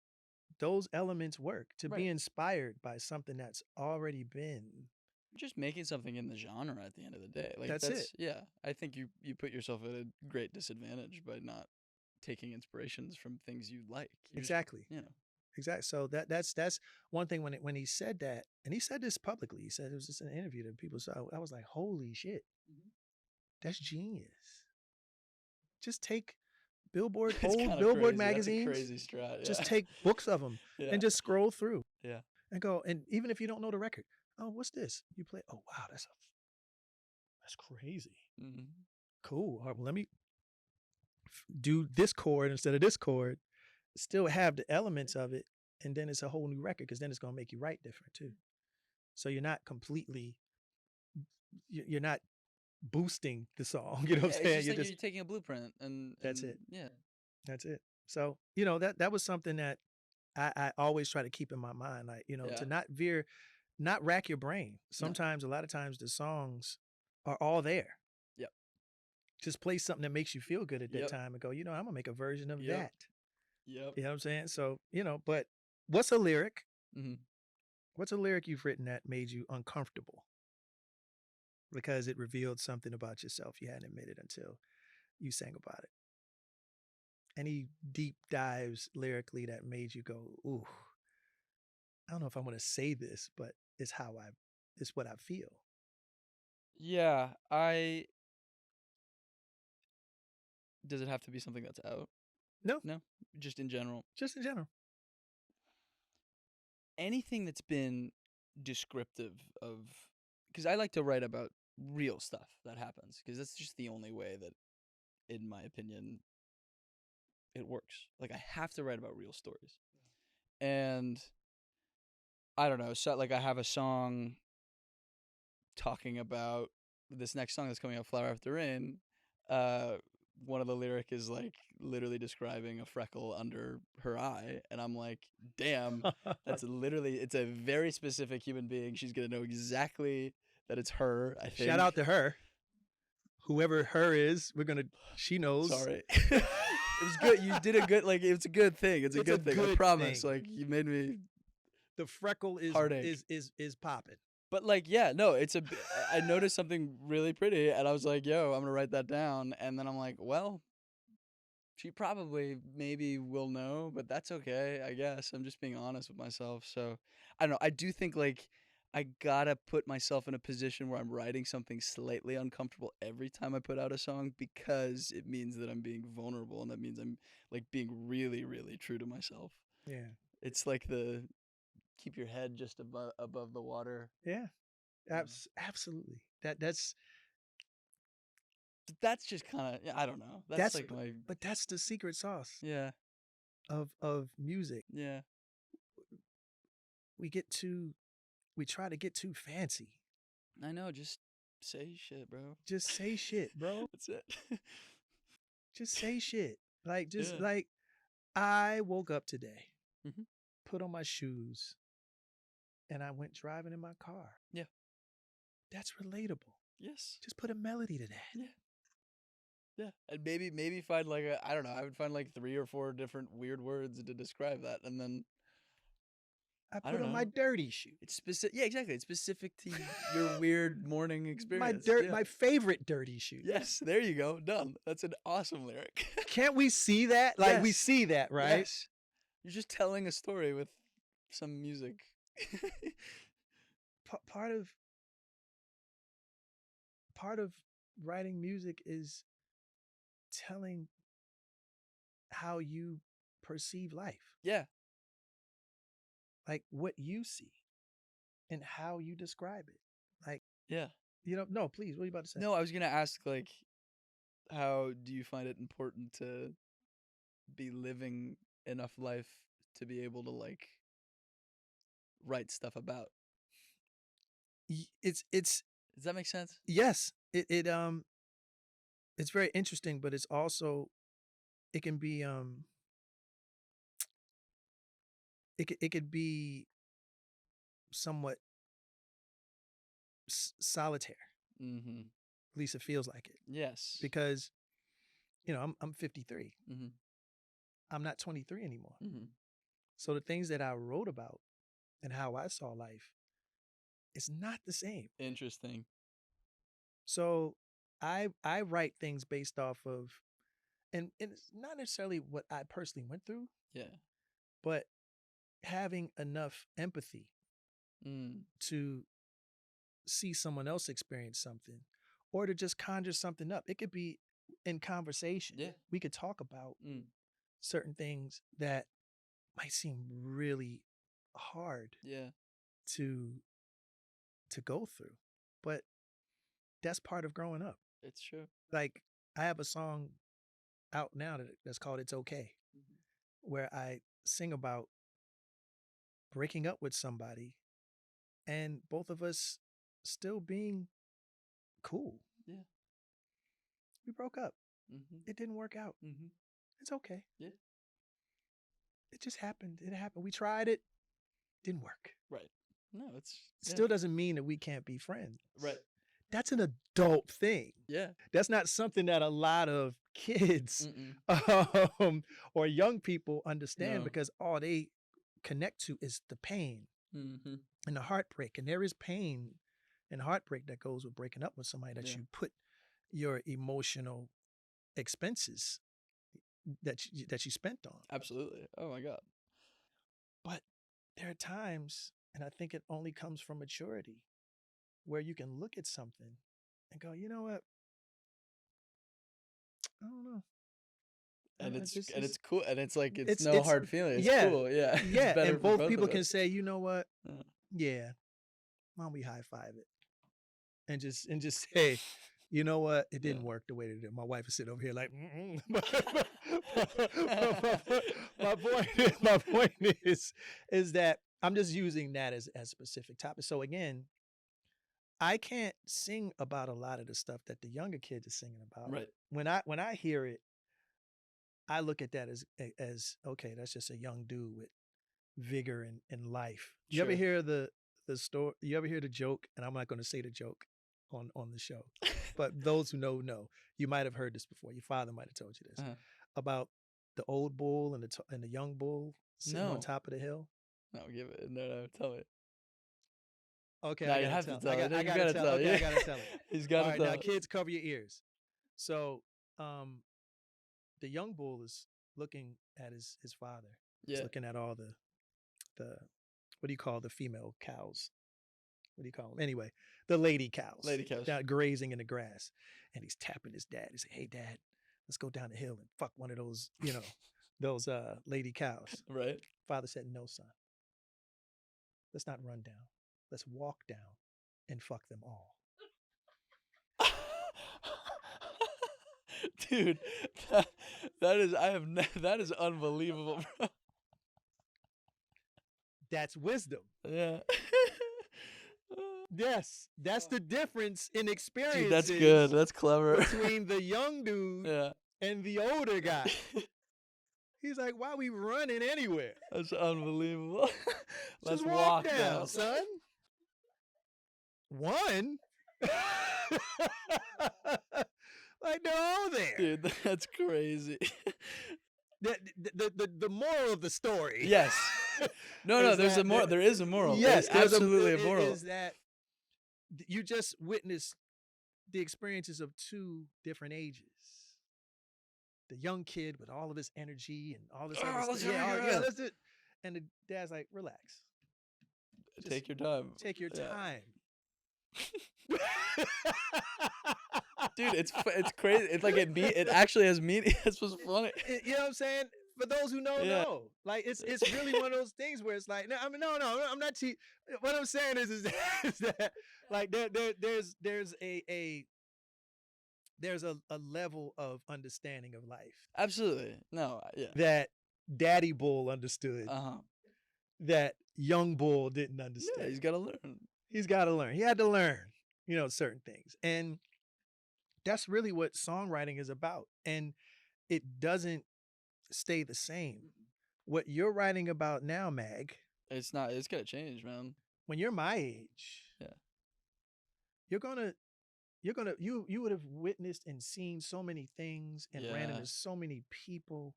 those elements work to be Right. inspired by something that's already been. Just making something in the genre at the end of the day. Like That's it. yeah. I think you put yourself at a great disadvantage by not taking inspirations from things you like. You're just, Exactly. you know. Exactly. So that's one thing when he said that, and he said this publicly. He said it was just an interview that people saw. I was like, holy shit, that's genius. Just take Billboard, It's old kind of Billboard crazy. That's a magazines. crazy strat. Yeah. Just take books of them Yeah. and just scroll through Yeah. and go. And even if you don't know the record, oh, what's this? You play. Oh, wow, that's crazy. Mhm. Cool. All right, well, let me do this chord instead of this chord. Still have the elements of it, and then it's a whole new record because then it's gonna make you write different too. So you're not completely, you're not boosting the song. You know what I'm Yeah, it's saying? just You're like just you're taking a blueprint and that's it. yeah. That's it. So that was something that I always try to keep in my mind, like Yeah. to not veer, not rack your brain. Sometimes, a lot of times, the songs are all there. Yep. Just play something that makes you feel good at that Yep. time and go, I'm gonna make a version of Yep. that. Yep. You know what I'm saying? So but what's a lyric? Mhm. What's a lyric you've written that made you uncomfortable because it revealed something about yourself you hadn't admitted until you sang about it? Any deep dives lyrically that made you go, ooh, I don't know if I want to say this, but it's it's what I feel. Yeah, does it have to be something that's out? No, No, just in general. just in general. Anything that's been descriptive of, because I like to write about real stuff that happens, because that's just the only way that, in my opinion, it works. Like, I have to write about real stories. And I don't know, so like I have a song talking about this next song that's coming out, Flower After Rain. One of the lyric is like literally describing a freckle under her eye, and I'm like, damn, that's literally, it's a very specific human being. She's gonna know exactly that it's her. I think. Shout out to her. Whoever her is, she knows. Sorry. It was good. You did a good, like, it's a good thing. It's a good thing. I promise. Like, you made me. The freckle is Heartache. is popping. But like, yeah, no, I noticed something really pretty, and I was like, yo, I'm gonna write that down. And then I'm like, well, she probably maybe will know, but that's okay, I guess. I'm just being honest with myself. So I don't know. I do think like I gotta put myself in a position where I'm writing something slightly uncomfortable every time I put out a song, because it means that I'm being vulnerable, and that means I'm like being really, really true to myself. Yeah. It's like the keep your head just above the water. Yeah. Absolutely. That's Just kind of, I don't know. That's like my, but that's the secret sauce yeah, of music. yeah. We try to get too fancy. I know. Just say shit, bro. Just say shit, bro. That's it. Just say shit. Like Yeah. like I woke up today, Mhm. put on my shoes, and I went driving in my car. Yeah. That's relatable. Yes. Just put a melody to that. Yeah. Yeah. And maybe find like I don't know. I would find like 3 or 4 different weird words to describe that, and then I I put don't on my know. dirty shoes. It's specific. Yeah, exactly. It's specific to your weird morning experience. My Yeah. my favorite dirty shoes. Yes. There you go. Done. That's an awesome lyric. Can't we see that? Like we Yes. see that, right? Yes. You're just telling a story with some music. Part of writing music is telling how you perceive life, Yeah. like what you see and how you describe it. Like, Yeah. no, please, what are you about to say? No, I was gonna ask, like, how do you find it important to be living enough life to be able to like write stuff about? It's Does that make sense? yes, it's very interesting, but it's also, it can be it could be somewhat solitaire. Mm-hmm. At least it feels like it. Yes. Because, I'm 53. Mm-hmm. I'm not 23 anymore. Mm-hmm. So the things that I wrote about and how I saw life is not the same. Interesting. So I write things based off of, and it's not necessarily what I personally went through, Yeah. but having enough empathy to see someone else experience something, or to just conjure something up. It could be in conversation. Yeah. We could talk about certain things that might seem really hard Yeah. to go through, but that's part of growing up. It's true. Like, I have a song out now that's called "It's Okay," where I sing about breaking up with somebody and both of us still being cool. Yeah. We broke up. Mm-hmm. It didn't work out. Mm-hmm. It's okay. Yeah. It just happened. It happened. We tried it. Didn't work. Right. No, it's Still doesn't mean that we can't be friends. Right. That's an adult thing. Yeah. That's not something that a lot of kids or young people understand, because all they connect to is the pain and the heartbreak. And there is pain and heartbreak that goes with breaking up with somebody that you put your emotional expenses that you spent on. Absolutely. Oh my God. But there are times, and I think it only comes from maturity, where you can look at something and go, you know what? I don't know. And it's cool, and it's like it's no it's hard feeling. It's yeah, cool, yeah. yeah. It's better And for both people of can us. say, you know what? Yeah, why don't we high five it and just say, you know what? It didn't work the way that it did. My wife is sitting over here like, my point is that I'm just using that as a specific topic. So again, I can't sing about a lot of the stuff that the younger kids are singing about. Right. When I hear it, I look at that as okay, that's just a young dude with vigor and life. You ever hear the story? You ever hear the joke? And I'm not going to say the joke on the show, but those who know, you might have heard this before. Your father might have told you this about the old bull and the young bull sitting on top of the hill. No, give it. No, tell it. Okay, no, I you gotta have tell. to tell I it. gotta tell. Okay, I gotta tell it. He's got to tell. Now, kids, cover your ears. So, the young bull is looking at his father. Yeah. He's looking at all the what do you call the female cows? What do you call them? Anyway, the lady cows. Lady cows. Down grazing in the grass. And he's tapping his dad. He's like, hey, Dad, let's go down the hill and fuck one of those, those lady cows. Right. Father said, no, son. Let's not run down. Let's walk down and fuck them all. Dude, that is unbelievable, bro. That's wisdom. Yeah. Yes, that's the difference in experience. Dude, that's good. That's clever. Between the young dude and the older guy. He's like, why are we running anywhere? That's unbelievable. Let's Just walk down, son. One? Like, they're all there. Dude, that's crazy. The moral of the story. Yes. No, there's a moral. There is a moral. Yes, there's absolutely a moral. Is that you just witnessed the experiences of two different ages. The young kid with all of his energy and all this other stuff. Yeah, that's it. And the dad's like, relax. Just take your time. Take your time. Dude, it's crazy. It's like it actually has meaning. That's what's funny. You know what I'm saying? For those who know. Like it's really one of those things where it's like, no, I'm not cheating. What I'm saying is that like there's a level of understanding of life. Absolutely. No, yeah. That Daddy Bull understood. That young bull didn't understand. Yeah, he's got to learn. He's got to learn. He had to learn, certain things. And that's really what songwriting is about. And it doesn't stay the same. What you're writing about now, Mag. It's not. It's got to change, man. When you're my age. Yeah. You're going to you would have witnessed and seen so many things and ran Yeah. into so many people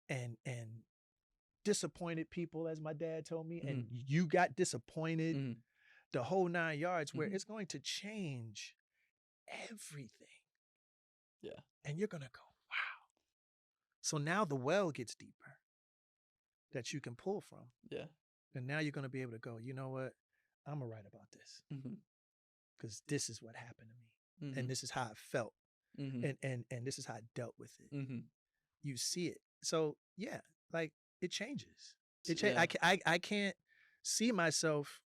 and disappointed people, as my dad told me, and Mhm. you got disappointed, Mhm. the whole 9 yards, where Mhm. it's going to change everything. Yeah. And you're gonna go, wow. So now the well gets deeper that you can pull from. Yeah. And now you're gonna be able to go, you know what? I'm gonna write about this Mhm. because this is what happened to me. And Mhm. this is how I felt. Mhm. And this is how I dealt with it. Mhm. You see it. So yeah, like it changes. Yeah. I can't see myself.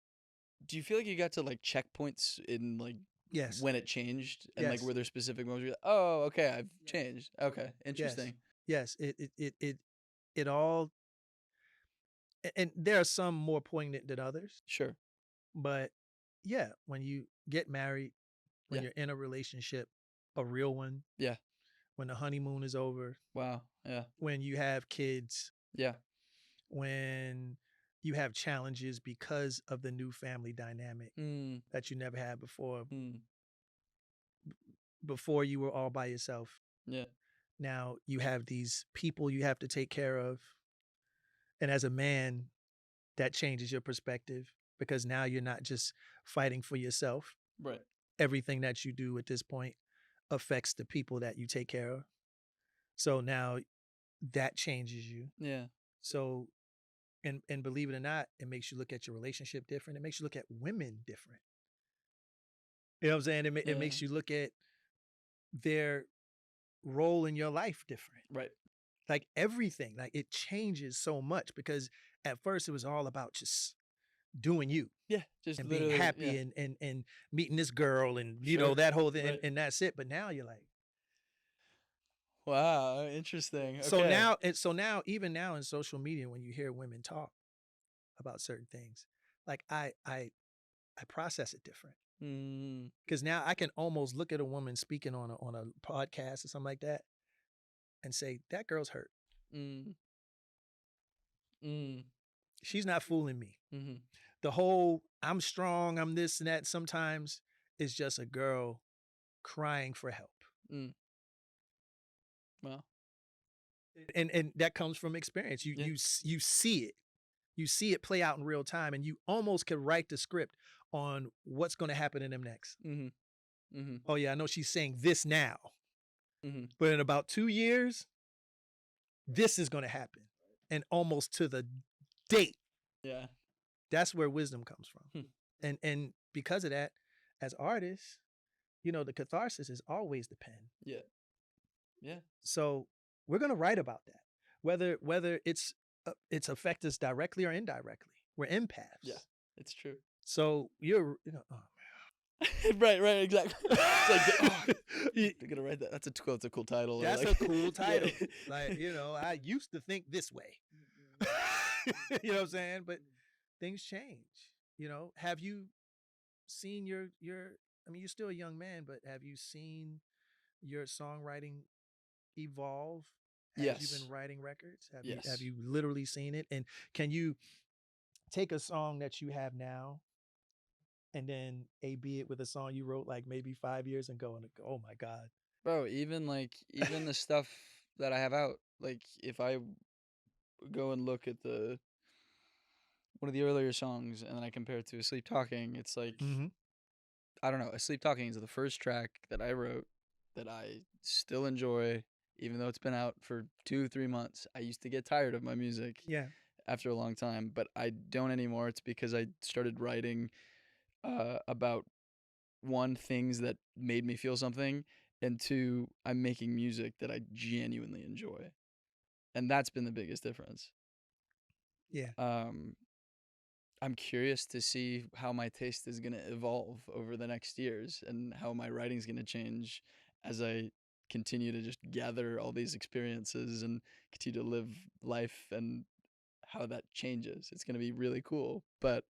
Do you feel like you got to like checkpoints in like Yes. when it changed, and like Yes. were there specific moments where you're like, oh, okay, I've changed. Okay, Yes. interesting. Yes. It all, and there are some more poignant than others, Sure. but yeah, when you get married, when Yeah. you're in a relationship, a real one, Yeah. when the honeymoon is over, Wow. Yeah. when you have kids, Yeah. when you have challenges because of the new family dynamic Mm. that you never had before. Mm. Before you were all by yourself. Yeah. Now you have these people you have to take care of. And as a man, that changes your perspective because now you're not just fighting for yourself. Right. Everything that you do at this point affects the people that you take care of. So now that changes you. Yeah. So, and believe it or not, it makes you look at your relationship different. It makes you look at women different. You know what I'm saying? It Yeah. makes you look at their role in your life different. Right. Like everything, like it changes so much because at first it was all about just doing you Yeah. Just and being literally. Yeah. happy and meeting this girl and Sure. that whole thing, Right. and that's it. But now you're like, Wow. Interesting. so Okay. now and so now even now in social media when you hear women talk about certain things, like I process it different Mm. because now I can almost look at a woman speaking on a podcast or something like that and say that girl's hurt. Mm. Mm. She's not fooling me. Mhm. The whole I'm strong, I'm this and that sometimes is just a girl crying for help. Mm. Well. And that comes from experience. Yeah. You see it. You see it play out in real time and you almost could write the script on what's going to happen in them next. Mhm. Mhm. Oh yeah, I know she's saying this now. Mhm. But in about 2 years, this is going to happen. And almost to the date. Yeah. That's where wisdom comes from. Hmm. And because of that, as artists, the catharsis is always the pen. Yeah. Yeah. So we're going to write about that, whether it's affect us directly or indirectly. We're empaths. Yeah. It's true. So oh, Right. Right. Exactly. It's like, oh, they're gonna write that. That's a cool title. that's like, a cool title. Yeah. Like I used to think this way. You know what I'm saying? But things change. Have you seen your? I mean, you're still a young man, but have you seen your songwriting evolve as you've Yes. been writing records? Have Yes. you literally seen it? And can you take a song that you have now and then AB it with a song you wrote like maybe 5 years ago and go, oh my God. Bro, even the stuff that I have out, like if I go and look at the one of the earlier songs and then I compare it to Asleep Talking, it's like Mm-hmm. I don't know, Asleep Talking is the first track that I wrote that I still enjoy, even though it's been out for 2, 3 months. I used to get tired of my music Yeah. after a long time, but I don't anymore. It's because I started writing about one, things that made me feel something, and two, I'm making music that I genuinely enjoy. And that's been the biggest difference. Yeah. Um, I'm curious to see how my taste is going to evolve over the next years and how my writing's going to change as I continue to just gather all these experiences and continue to live life and how that changes. It's going to be really cool. But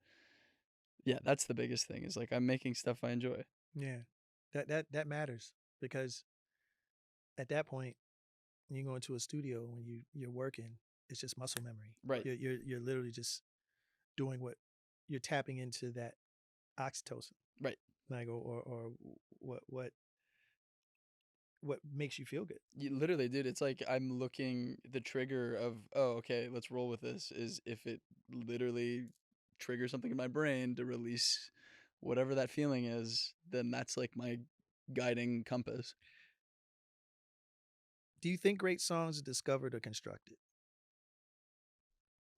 yeah, that's the biggest thing is like I'm making stuff I enjoy. Yeah. That matters because at that point, when you go into a studio, when you're working, it's just muscle memory. Right. You're literally just doing what you're tapping into that oxytocin. Right. Like, or what makes you feel good? Literally, dude, it's like I'm looking the trigger of, oh, okay, let's roll with this. Is if it literally triggers something in my brain to release whatever that feeling is, then that's like my guiding compass. Do you think great songs are discovered or constructed?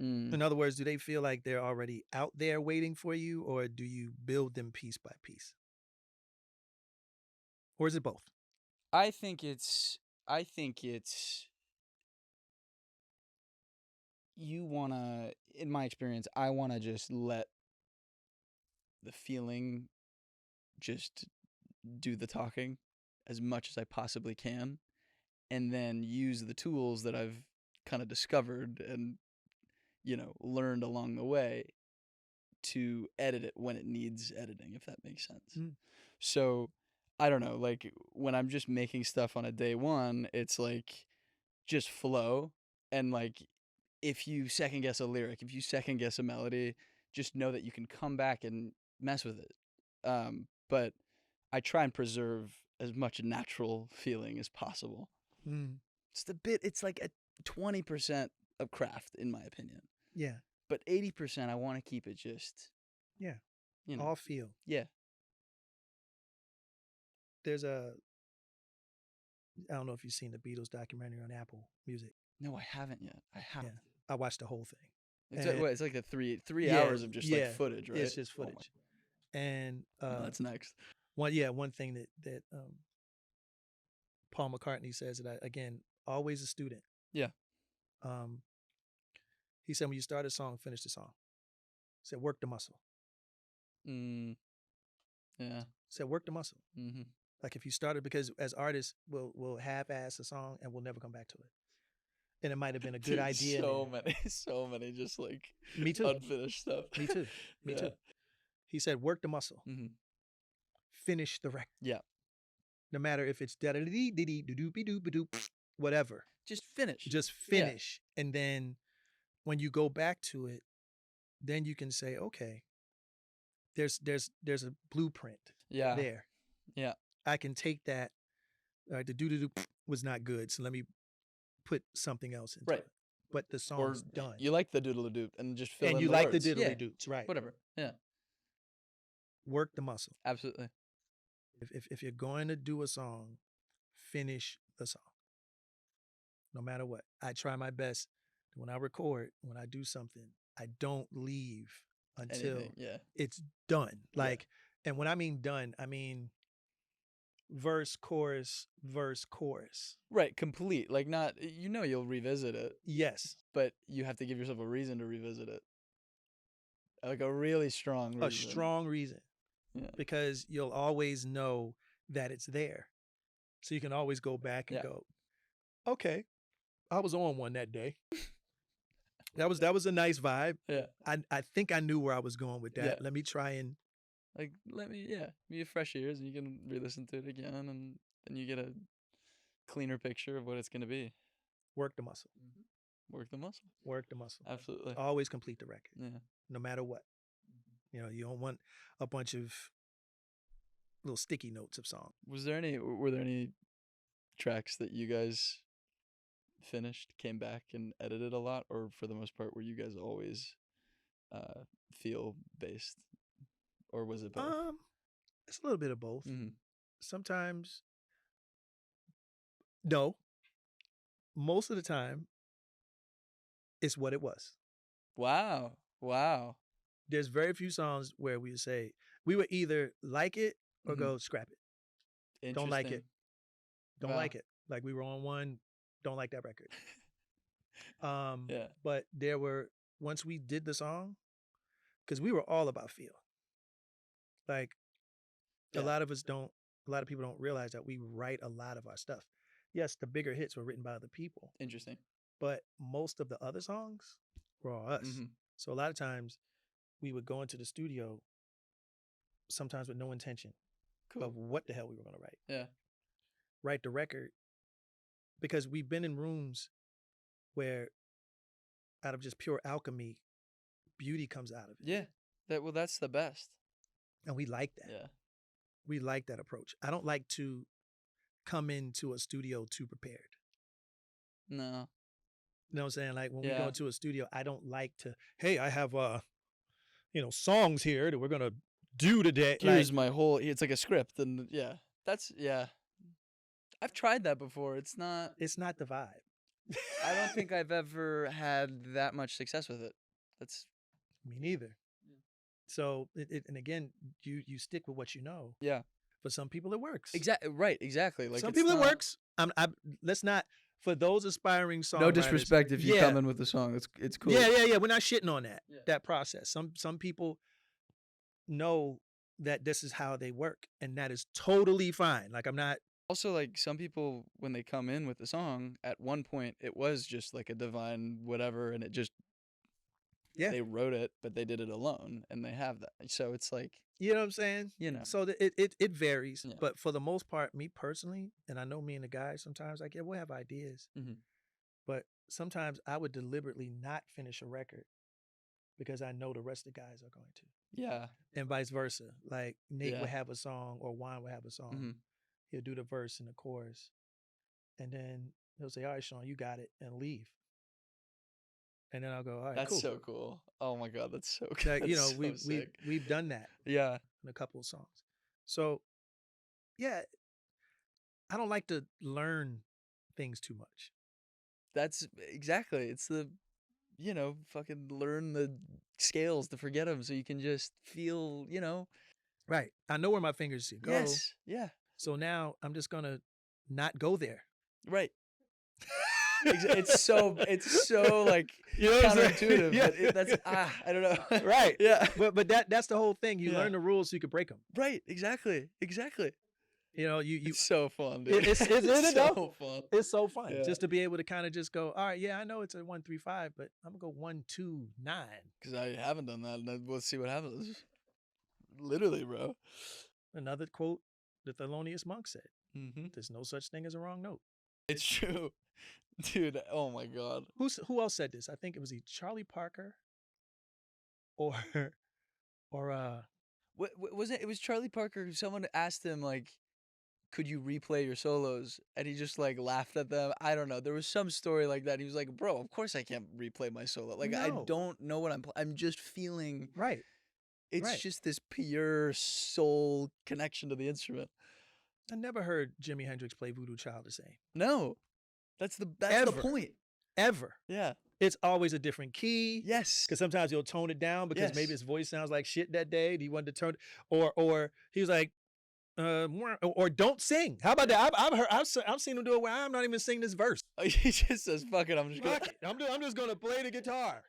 Mm. In other words, do they feel like they're already out there waiting for you, or do you build them piece by piece? Or is it both? I think it's I think it's you wanna in my experience, I wanna just let the feeling just do the talking as much as I possibly can, and then use the tools that I've kind of discovered and, learned along the way to edit it when it needs editing, if that makes sense. Mm. So, I don't know, like when I'm just making stuff on a day one, it's like just flow, and like if you second guess a lyric, if you second guess a melody, just know that you can come back and mess with it. But I try and preserve as much natural feeling as possible. Mm. It's like a 20% of craft, in my opinion. Yeah. But 80%, I want to keep it just, Yeah. you know, All feel. yeah. There's I don't know if you've seen the Beatles documentary on Apple Music. No, I haven't yet. I have. Yeah. I watched the whole thing. It's like the three Yeah, hours of just like footage, right? it's just Oh my- footage. And no, that's next. one thing that Paul McCartney says that again, always a student. Yeah. Um, he said when you start a song, finish the song. He said work the muscle. Yeah. He said work the muscle. Mm-hmm. Like if you started, because as artists, we'll half-ass a song and we'll never come back to it. And it might have been a good Dude, idea. So many just like Me too. unfinished stuff. Me too. Me too. He said work the muscle. Mm-hmm. Finish the record. Yeah. No matter if it's whatever. Just finish. Just finish. Yeah. And then when you go back to it, then you can say, okay, there's a blueprint there. Yeah. I can take that. All right, the do was not good, so let me put something else into it. But the song's done. You like the doodle-a-doop and just fill in and you the like words. the diddly-doops, right? Whatever. Yeah. Work the muscle. Absolutely. If you're going to do a song, finish the song. No matter what. I try my best when I record, when I do something, I don't leave until it's done. Like, and when I mean done, I mean verse, chorus, verse, chorus. Right, complete. Like not, you'll revisit it. Yes. But you have to give yourself a reason to revisit it. Like a really strong reason. A strong reason. Yeah. Because you'll always know that it's there. So you can always go back and go, okay, I was on one that day. That was a nice vibe. Yeah. I think I knew where I was going with that. Yeah. Let me try and be fresh ears, and you can re-listen to it again, and then you get a cleaner picture of what it's gonna be. Work the muscle. Mm-hmm. Work the muscle. Work the muscle. Absolutely. Always complete the record. Yeah. No matter what. Mm-hmm. You don't want a bunch of little sticky notes of song. Were there any tracks that you guys finished, came back and edited a lot, or for the most part were you guys always feel based, or was it both? It's a little bit of both. Mm-hmm. Sometimes no. Most of the time it's what it was. Wow. There's very few songs where we say we would either like it or go scrap it. Don't like it. Don't like it. Like we were on one, don't like that record. But there were, once we did the song, because we were all about feel. Like a lot of people don't realize that we write a lot of our stuff. Yes, the bigger hits were written by other people. Interesting. But most of the other songs were all us. Mm-hmm. So a lot of times we would go into the studio sometimes with no intention of what the hell we were going to write. Yeah. Write the record, because we've been in rooms where out of just pure alchemy, beauty comes out of it. Yeah. That's the best. And we like that. Yeah. we like that approach. I don't like to come into a studio too prepared. No. You know what I'm saying? Like when we go Yeah. into a studio, I don't like to, hey, I have songs here that we're gonna do today. Here's my whole. It's like a script, and yeah, that's yeah. I've tried that before. It's not. It's not the vibe. I don't think I've ever had that much success with it. That's Me neither. Yeah. So and again, you stick with what you know. Yeah. For some people, it works. Exactly. Right. Exactly. Like some it's people it not- works. Let's not for those aspiring songwriters. No disrespect if you yeah, come in with a song. It's cool. Yeah. We're not shitting on that Yeah. that process. Some people know that this is how they work, and that is totally fine. Like I'm not. Also, like some people, when they come in with a song, at one point it was just like a divine whatever, and it just Yeah. they wrote it, but they did it alone, and they have that. So it's like You know what I'm saying? you know. So it varies, Yeah. but for the most part, me personally, and I know me and the guys sometimes like we'll have ideas, Mhm. but sometimes I would deliberately not finish a record because I know the rest of the guys are going to, Yeah. and vice versa. Like Nate Yeah. would have a song or Juan would have a song. Mhm. He'll do the verse and the chorus, and then he'll say, "All right, Shawn, you got it," and leave. And then I'll go, "All right, That's cool." so cool. Oh my god, that's so good. Like, That's so we've sick. we've done that Yeah. in a couple of songs. So yeah, I don't like to learn things too much. That's exactly. It's the fucking learn the scales to forget them so you can just feel, Right. I know where my fingers go. Yes. Yeah. So now I'm just gonna not go there. Right. It's so like You know what I'm saying? counterintuitive, Yeah. but that's I don't know. Right. Yeah. But that's the whole thing. You Yeah. learn the rules so you can break them. Right. Exactly. Exactly. You know, you It's so fun, dude. It's so so fun. it's so fun Yeah. just to be able to kind of just go, all right, yeah, I know it's a 1-3-5, but I'm gonna go 1-2-9. Because I haven't done that, and then we'll see what happens. Literally, bro. Another quote the Thelonious Monk said: Mm-hmm. "There's no such thing as a wrong note." It's true, dude. Oh my god. Who else said this? I think it was Charlie Parker, or What was it? It was Charlie Parker. Someone asked him like, "Could you replay your solos?" And he just like laughed at them. I don't know. There was some story like that. He was like, "Bro, of course I can't replay my solo. Like I No. don't know what I'm just feeling. right. It's right. just this pure soul connection to the instrument." I never heard Jimi Hendrix play Voodoo Child the same. No, that's the Ever. point. Ever. Yeah. It's always a different key. Yes. Because sometimes he'll tone it down because maybe Yes. his voice sounds like shit that day. And he wanted to turn, or he was like, or don't sing. How about that? I've seen him do it where I'm not even singing this verse. He just says, "Fuck it, I'm just gonna." Fuck it. I'm just gonna play the guitar.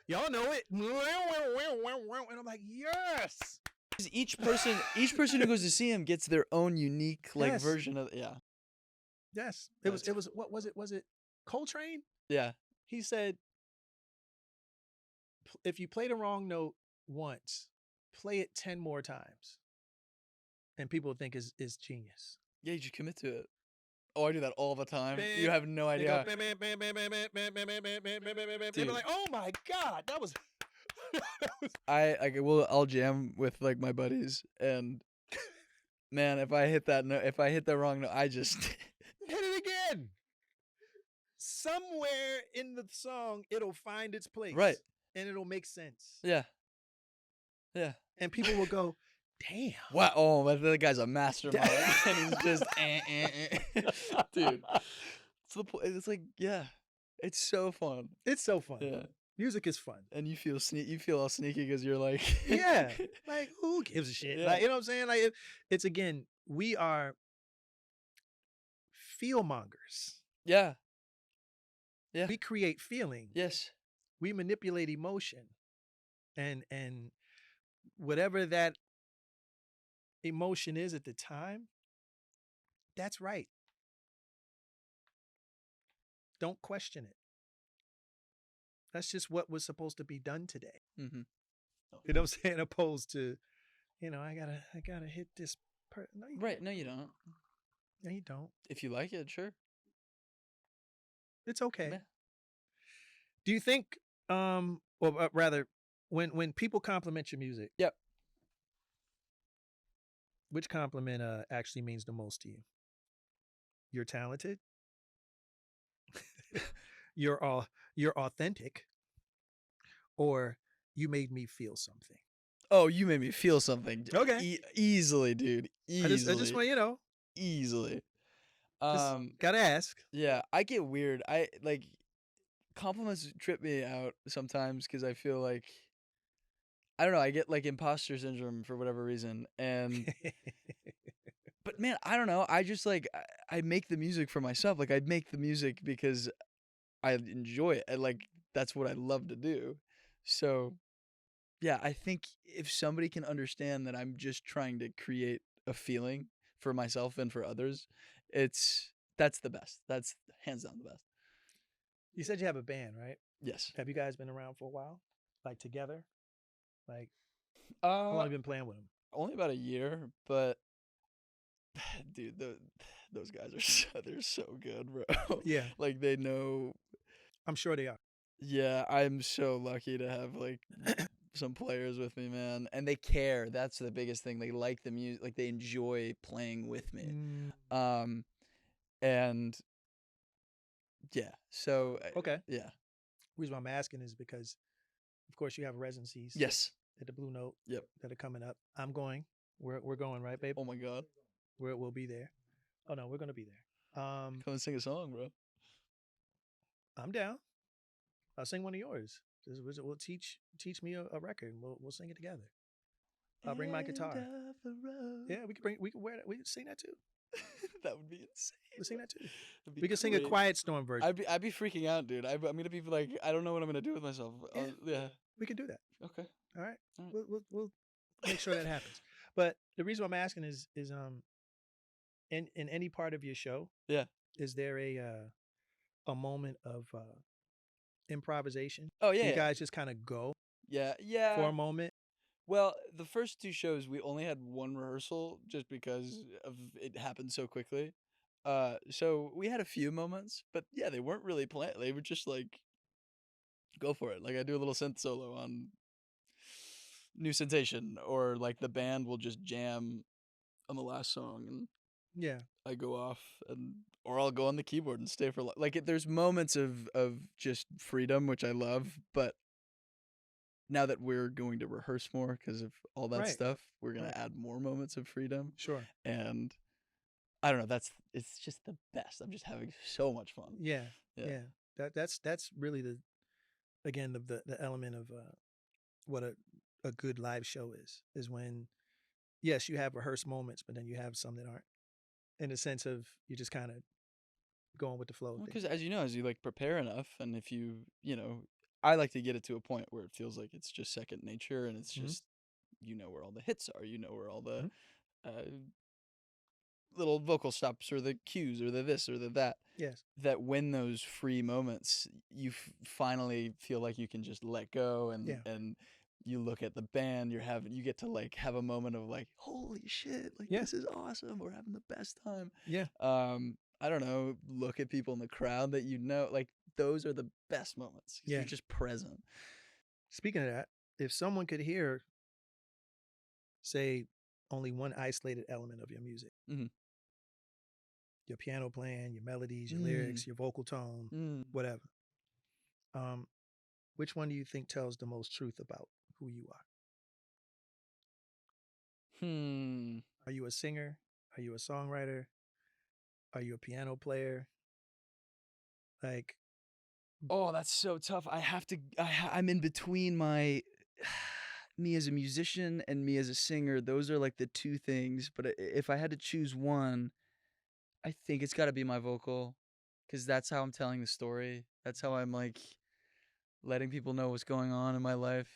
Y'all know it. And I'm like, yes. 'Cause each person who goes to see him gets their own unique like Yes. version of yeah. Yes. That's It was what was it? Was it Coltrane? Yeah. He said, if you play the wrong note once, play it 10 more times. And people will think is genius. Yeah, you just commit to it. Oh, I do that all the time. Bam. You have no They go, idea. bam, bam, bam, bam, bam, bam, bam, bam, bam, bam, bam, bam, bam, bam. They Dude. be like, oh my God, that was I'll jam with like my buddies, and man, if I hit the wrong note, I just hit it again. Somewhere in the song, it'll find its place. Right. And it'll make sense. yeah. Yeah. And people will go, damn. Wow. Oh, but the guy's a mastermind, and he's just dude. It's like yeah, it's so fun. It's so fun. Yeah. Music is fun. And you feel all sneaky because you're like Yeah. Like, who gives a shit? Yeah. Like, you know what I'm saying? Like, it's again, we are feel mongers. Yeah. Yeah. We create feeling. Yes. We manipulate emotion. And whatever that emotion is at the time, that's right. Don't question it. That's just what was supposed to be done today. Mm-hmm. You know what I'm saying? Opposed to, I gotta hit this. No, you Right. No, you don't. No, you don't. If you like it, sure. It's okay. Yeah. Do you think, or rather, when people compliment your music, Yep. Which compliment actually means the most to you? You're talented. You're authentic, or you made me feel something. Oh, you made me feel something. Okay. Easily, dude. I just Easily. want Easily. just gotta ask. Yeah, I get weird. I like compliments trip me out sometimes because I feel like I don't know. I get like imposter syndrome for whatever reason, and but man, I don't know. I just like I make the music for myself. Like I make the music because I enjoy it. And like that's what I love to do. So yeah, I think if somebody can understand that I'm just trying to create a feeling for myself and for others, it's that's the best. That's hands down the best. You said you have a band, right? Yes. Have you guys been around for a while, like together? Like, how long Uh, have you been playing with them? only about a year, but dude, those guys are they're so good, bro. Yeah, Like they know. I'm sure they are. Yeah, I'm so lucky to have like some players with me, man, and they care. That's the biggest thing. They like the music, like they enjoy playing with me. Mm, Um, and yeah, so okay. yeah, Reason why I'm asking is because, of course, you have residencies yes, at the Blue Note yep. that are coming up. I'm going. We're going, right, babe? Oh my God, We'll be there. Oh no, we're gonna be there. come and sing a song, bro. I'm down. I'll sing one of yours. We'll teach me a record. And we'll sing it together. I'll bring my End guitar. of the road. Yeah, we can wear that. We can sing that too. That would be insane. We'll sing that too. That'd be We can sing a great. Quiet Storm version. I'd be freaking out, dude. I'm gonna be like, I don't know what I'm gonna do with myself. Yeah. Yeah. We can do that. Okay. All right. All right. We'll make sure that happens. But the reason why I'm asking is in any part of your show, Yeah. is there a moment of improvisation? Oh You yeah. guys just kind of go Yeah. for Yeah. a moment. Well, the first two shows we only had one rehearsal just because of it happened so quickly. So we had a few moments, but yeah, they weren't really planned. They were just like, go for it. Like I do a little synth solo on New Sensation, or like the band will just jam on the last song, and Yeah. I go off, and or I'll go on the keyboard and stay for like there's moments of just freedom, which I love, but now that we're going to rehearse more because of all that Right. stuff, we're gonna Right. add more moments of freedom, Sure. and I don't know. It's just the best. I'm just having so much fun. Yeah. Yeah. Yeah. That's really the element of what a good live show is when, yes, you have rehearsed moments, but then you have some that aren't, in the sense of you're just kind of going with the flow of things. Because as you know, as you like prepare enough, and if you know, I like to get it to a point where it feels like it's just second nature, and it's Mhm. just you know where all the hits are, you know where all the Mhm. uh, little vocal stops or the cues or the this or the that. Yes. That when those free moments, you finally feel like you can just let go, Yeah. and you look at the band you get to like have a moment of like holy shit, like Yeah. this is awesome, we're having the best time. Yeah. I don't know, look at people in the crowd that you know, like those are the best moments because Yeah. you're just present. Speaking of that, if someone could hear, say, only one isolated element of your music, Mhm. your piano playing, your melodies, your Mm. lyrics, your vocal tone, Mm. whatever, um, which one do you think tells the most truth about who you are? Hmm. Are you a singer? Are you a songwriter? Are you a piano player? Like, Oh, that's so tough. I have to. I'm in between my me as a musician and me as a singer. Those are like the two things. But if I had to choose one, I think it's got to be my vocal, because that's how I'm telling the story. That's how I'm like letting people know what's going on in my life.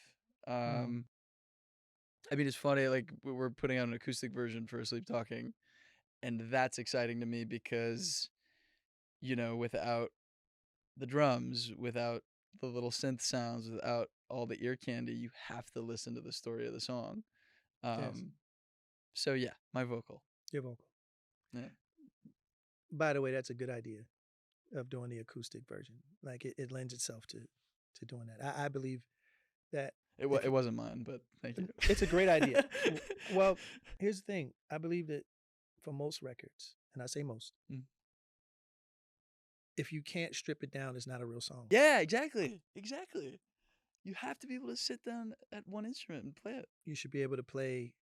mm, Um, I mean, it's funny. Like we're putting out an acoustic version for Sleep Talking, and that's exciting to me because without the drums, without the little synth sounds, without all the ear candy, you have to listen to the story of the song. yes, Um, so yeah, my vocal. your vocal. Yeah. By the way, that's a good idea of doing the acoustic version. Like it lends itself to doing that. I believe that It wasn't mine, but thank you. It's a great idea. Well, here's the thing. I believe that for most records, and I say most, Mm. if you can't strip it down, it's not a real song. Yeah, exactly. Exactly. You have to be able to sit down at one instrument and play it. You should be able to play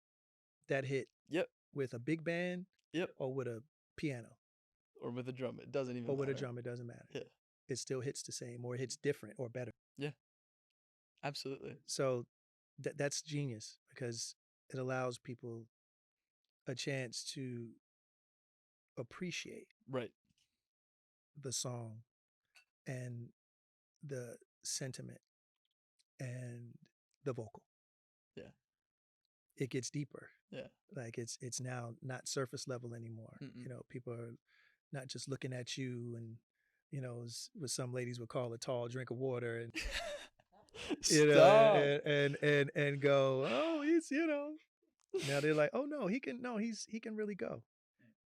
that hit Yep. with a big band Yep. or with a piano Or with a drum. It doesn't even or with a matter. drum. It doesn't matter. Yeah. It still hits the same or it hits different or better. Yeah. Absolutely. So that's genius because it allows people a chance to appreciate Right. the song and the sentiment and the vocal. Yeah. It gets deeper. Yeah. Like it's now not surface level anymore. Mm-mm. You know, people are not just looking at you and what some ladies would call a tall drink of water and Stop. and go, oh, he's now they're like, oh no, he can really go.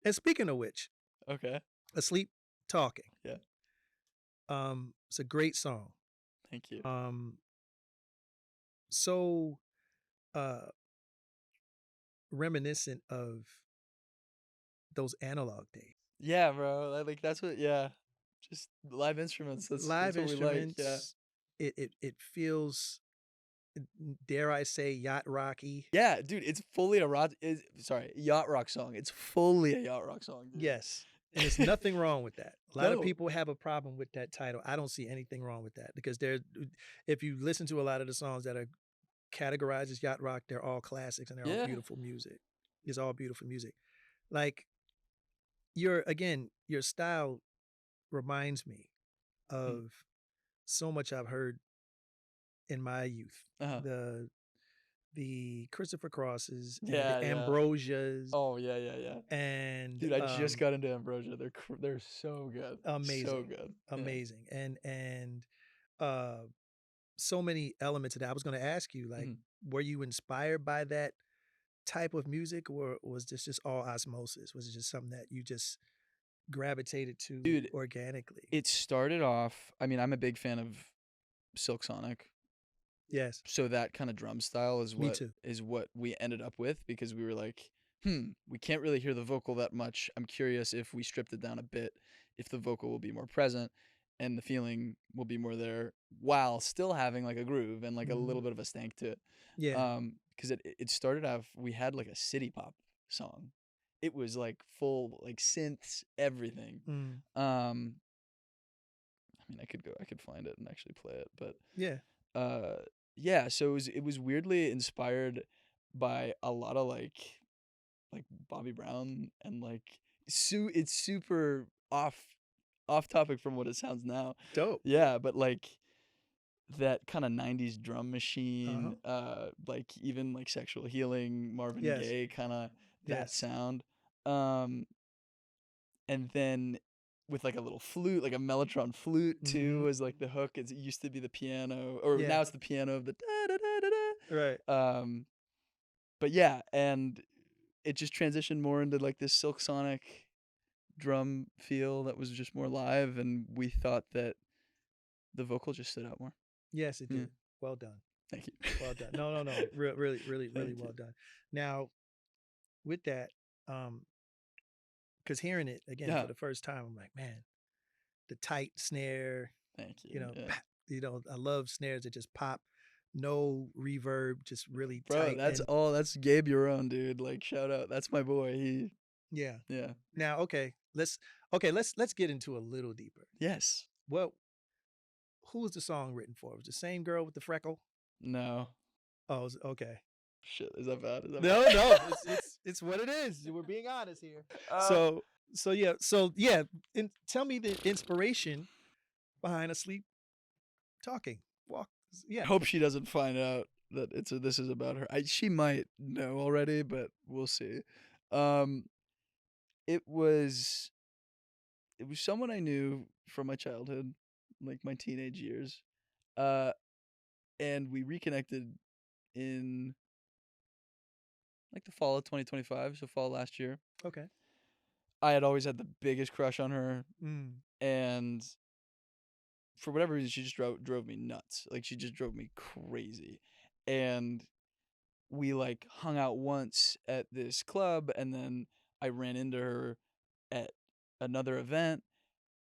And speaking of which, Okay. Asleep Talking. Yeah. It's a great song. Thank you. So reminiscent of those analog days. Yeah, bro. Like that's what. Yeah. Just live instruments. Live that's what we like. Yeah. instruments. It feels, dare I say, yacht rocky. Yeah, dude. It's fully a yacht rock song. It's fully a yacht rock song. Dude. Yes. And there's nothing wrong with that. A lot of No. people have a problem with that title. I don't see anything wrong with that because if you listen to a lot of the songs that are categorized as yacht rock, they're all classics and they're all Yeah. beautiful music. It's all beautiful music. Like your style reminds me of so much I've heard in my youth. Uh-huh. The Christopher Crosses, and Yeah, the yeah. Ambrosias. Oh yeah, yeah, yeah. And Dude, I just got into Ambrosia. They're so good. Amazing. So good. Amazing. Yeah. And so many elements of that. I was going to ask you, like, were you inspired by that type of music, or was this just all osmosis? Was it just something that you just gravitated to, dude, organically? It started off. I mean, I'm a big fan of Silk Sonic. Yes. So that kind of drum style is Me too. what we ended up with because we were like, we can't really hear the vocal that much. I'm curious if we stripped it down a bit, if the vocal will be more present and the feeling will be more there while still having like a groove and like a little bit of a stank to it. Yeah. Because it started off, we had like a city pop song. It was like full like synths, everything. I mean, I could find it and actually play it, but yeah, so it was weirdly inspired by a lot of like Bobby Brown and like it's super off topic from what it sounds now. Dope. Yeah, but like that kind of 90s drum machine, like even like Sexual Healing, Marvin Gaye kind of that sound. And then with like a little flute, like a mellotron flute too, was like the hook. It used to be the piano, or now it's the piano of the da da da da da. Right. But yeah, and it just transitioned more into like this Silk Sonic drum feel that was just more live, and we thought that the vocal just stood out more. Yes, it did. Well done. Thank you. Well done. No. Really well done. Now, with that, because hearing it again for the first time, I'm like, man, the tight snare. Thank you. I love snares that just pop, no reverb, just really tight. Bro, that's Gabe Euron, dude. Like, shout out. That's my boy. Yeah. Now, let's get into a little deeper. Yes. Well, who was the song written for? Was it the same girl with the freckle? No. Oh, okay. Shit, is that bad? No, it's what it is. We're being honest here. So yeah. And tell me the inspiration behind Asleep Talking. Yeah. I hope she doesn't find out that this is about her. She might know already, but we'll see. It was someone I knew from my childhood, like my teenage years, and we reconnected in like the fall of 2025, so fall last year. Okay. I had always had the biggest crush on her, and for whatever reason, she just drove me nuts. Like, she just drove me crazy. and we like hung out once at this club, and then I ran into her at another event,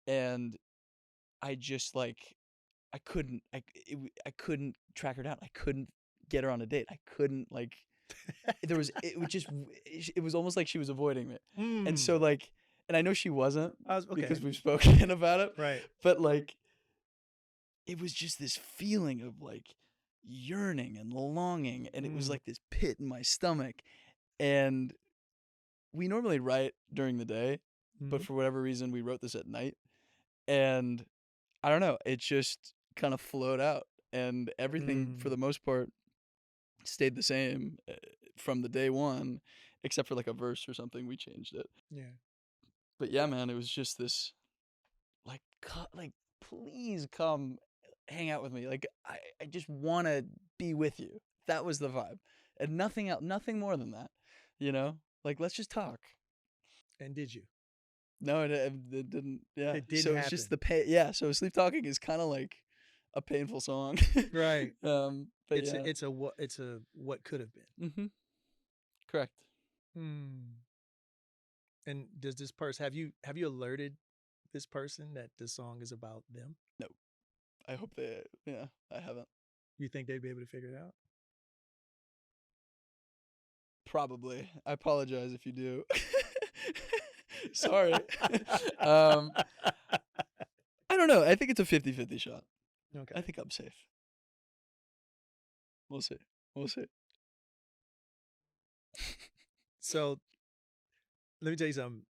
and I just like I couldn't track her down. I couldn't get her on a date. I couldn't like it was almost like she was avoiding me. And so like, and I know she wasn't because we've spoken about it. Right. But like, it was just this feeling of like yearning and longing, and it was like this pit in my stomach. And we normally write during the day, but for whatever reason we wrote this at night. And I don't know, it just kind of flowed out, and everything for the most part stayed the same from the day one, except for like a verse or something. We changed it. Yeah. But yeah, man, it was just this like please come hang out with me. Like I just want to be with you. That was the vibe. And nothing else, nothing more than that. You know? Like, let's just talk. And did you? No, it didn't. Yeah. It didn't so happen. It's just the pain. Yeah. So Sleep Talking is kind of like a painful song. Right. But it's a what could have been. Mm-hmm. Correct. And does this person have you alerted this person that this song is about them? No. I hope I haven't. You think they'd be able to figure it out? Probably. I apologize if you do. Sorry. I don't know. I think it's a 50-50 shot. Okay. I think I'm safe. We'll see. So, let me tell you something.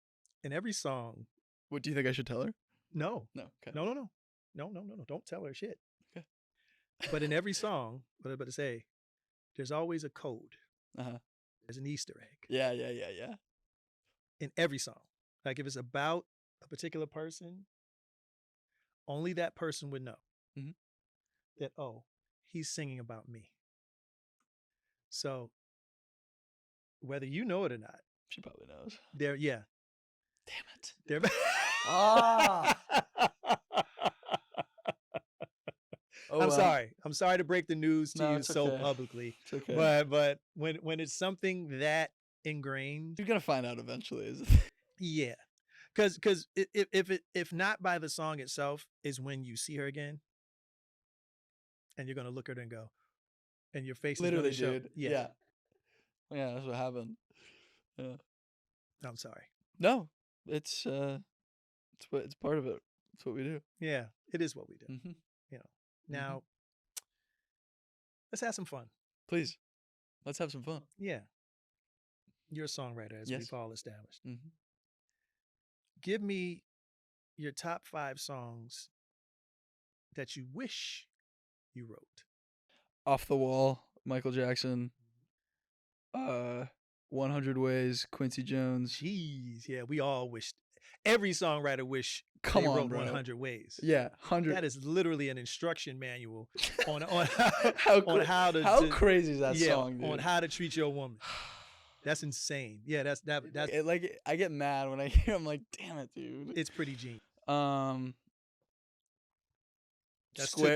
In every song. What do you think I should tell her? No. No. Okay. No. Don't tell her shit. Okay. But in every song, what I'm about to say, there's always a code. Uh-huh. There's an Easter egg. Yeah. In every song. Like if it's about a particular person, only that person would know that, oh, he's singing about me. So whether you know it or not. She probably knows. Yeah. Damn it. I'm sorry to break the news to you so publicly. It's okay. But when it's something that ingrained, you're gonna find out eventually. Is it? Yeah, because if not by the song itself, is when you see her again, and you're gonna look at her and go, and your face literally, is gonna dude. show. Yeah, that's what happened. Yeah. I'm sorry. No, it's part of it. It's what we do. Yeah, it is what we do. Mm-hmm. You know. Now, let's have some fun. Please, let's have some fun. Yeah. You're a songwriter, as we've all established. Mm-hmm. Give me your top 5 songs that you wish you wrote. Off the Wall, Michael Jackson. 100 Ways, Quincy Jones. Jeez, yeah, we all wished. Every songwriter wish they wrote bro. 100 Ways. Yeah, 100. That is literally an instruction manual on how crazy is that song, dude? On how to treat your woman. That's insane. Yeah, that's like I get mad when I hear. I'm like, damn it, dude. It's pretty genius.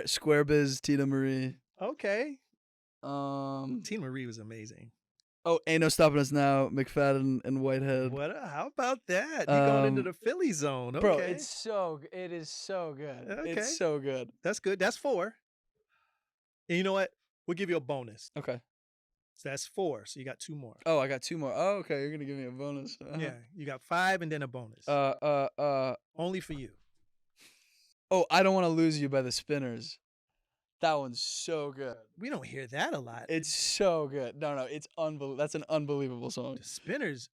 Square Biz, Tina Marie. Okay. Tina Marie was amazing. Oh, Ain't No Stopping Us Now, McFadden and Whitehead. How about that? You're going into the Philly zone. Okay. Bro, it is so good. Okay. It's so good. That's good. That's 4. And you know what? We'll give you a bonus. Okay. So that's 4. So you got 2 more. Oh, I got 2 more. Oh, okay. You're gonna give me a bonus. Yeah, you got 5 and then a bonus. Only for you. Oh, I Don't Want to Lose You by the Spinners. That one's so good. We don't hear that a lot. It's so good. No, it's unbelievable. That's an unbelievable song. The Spinners.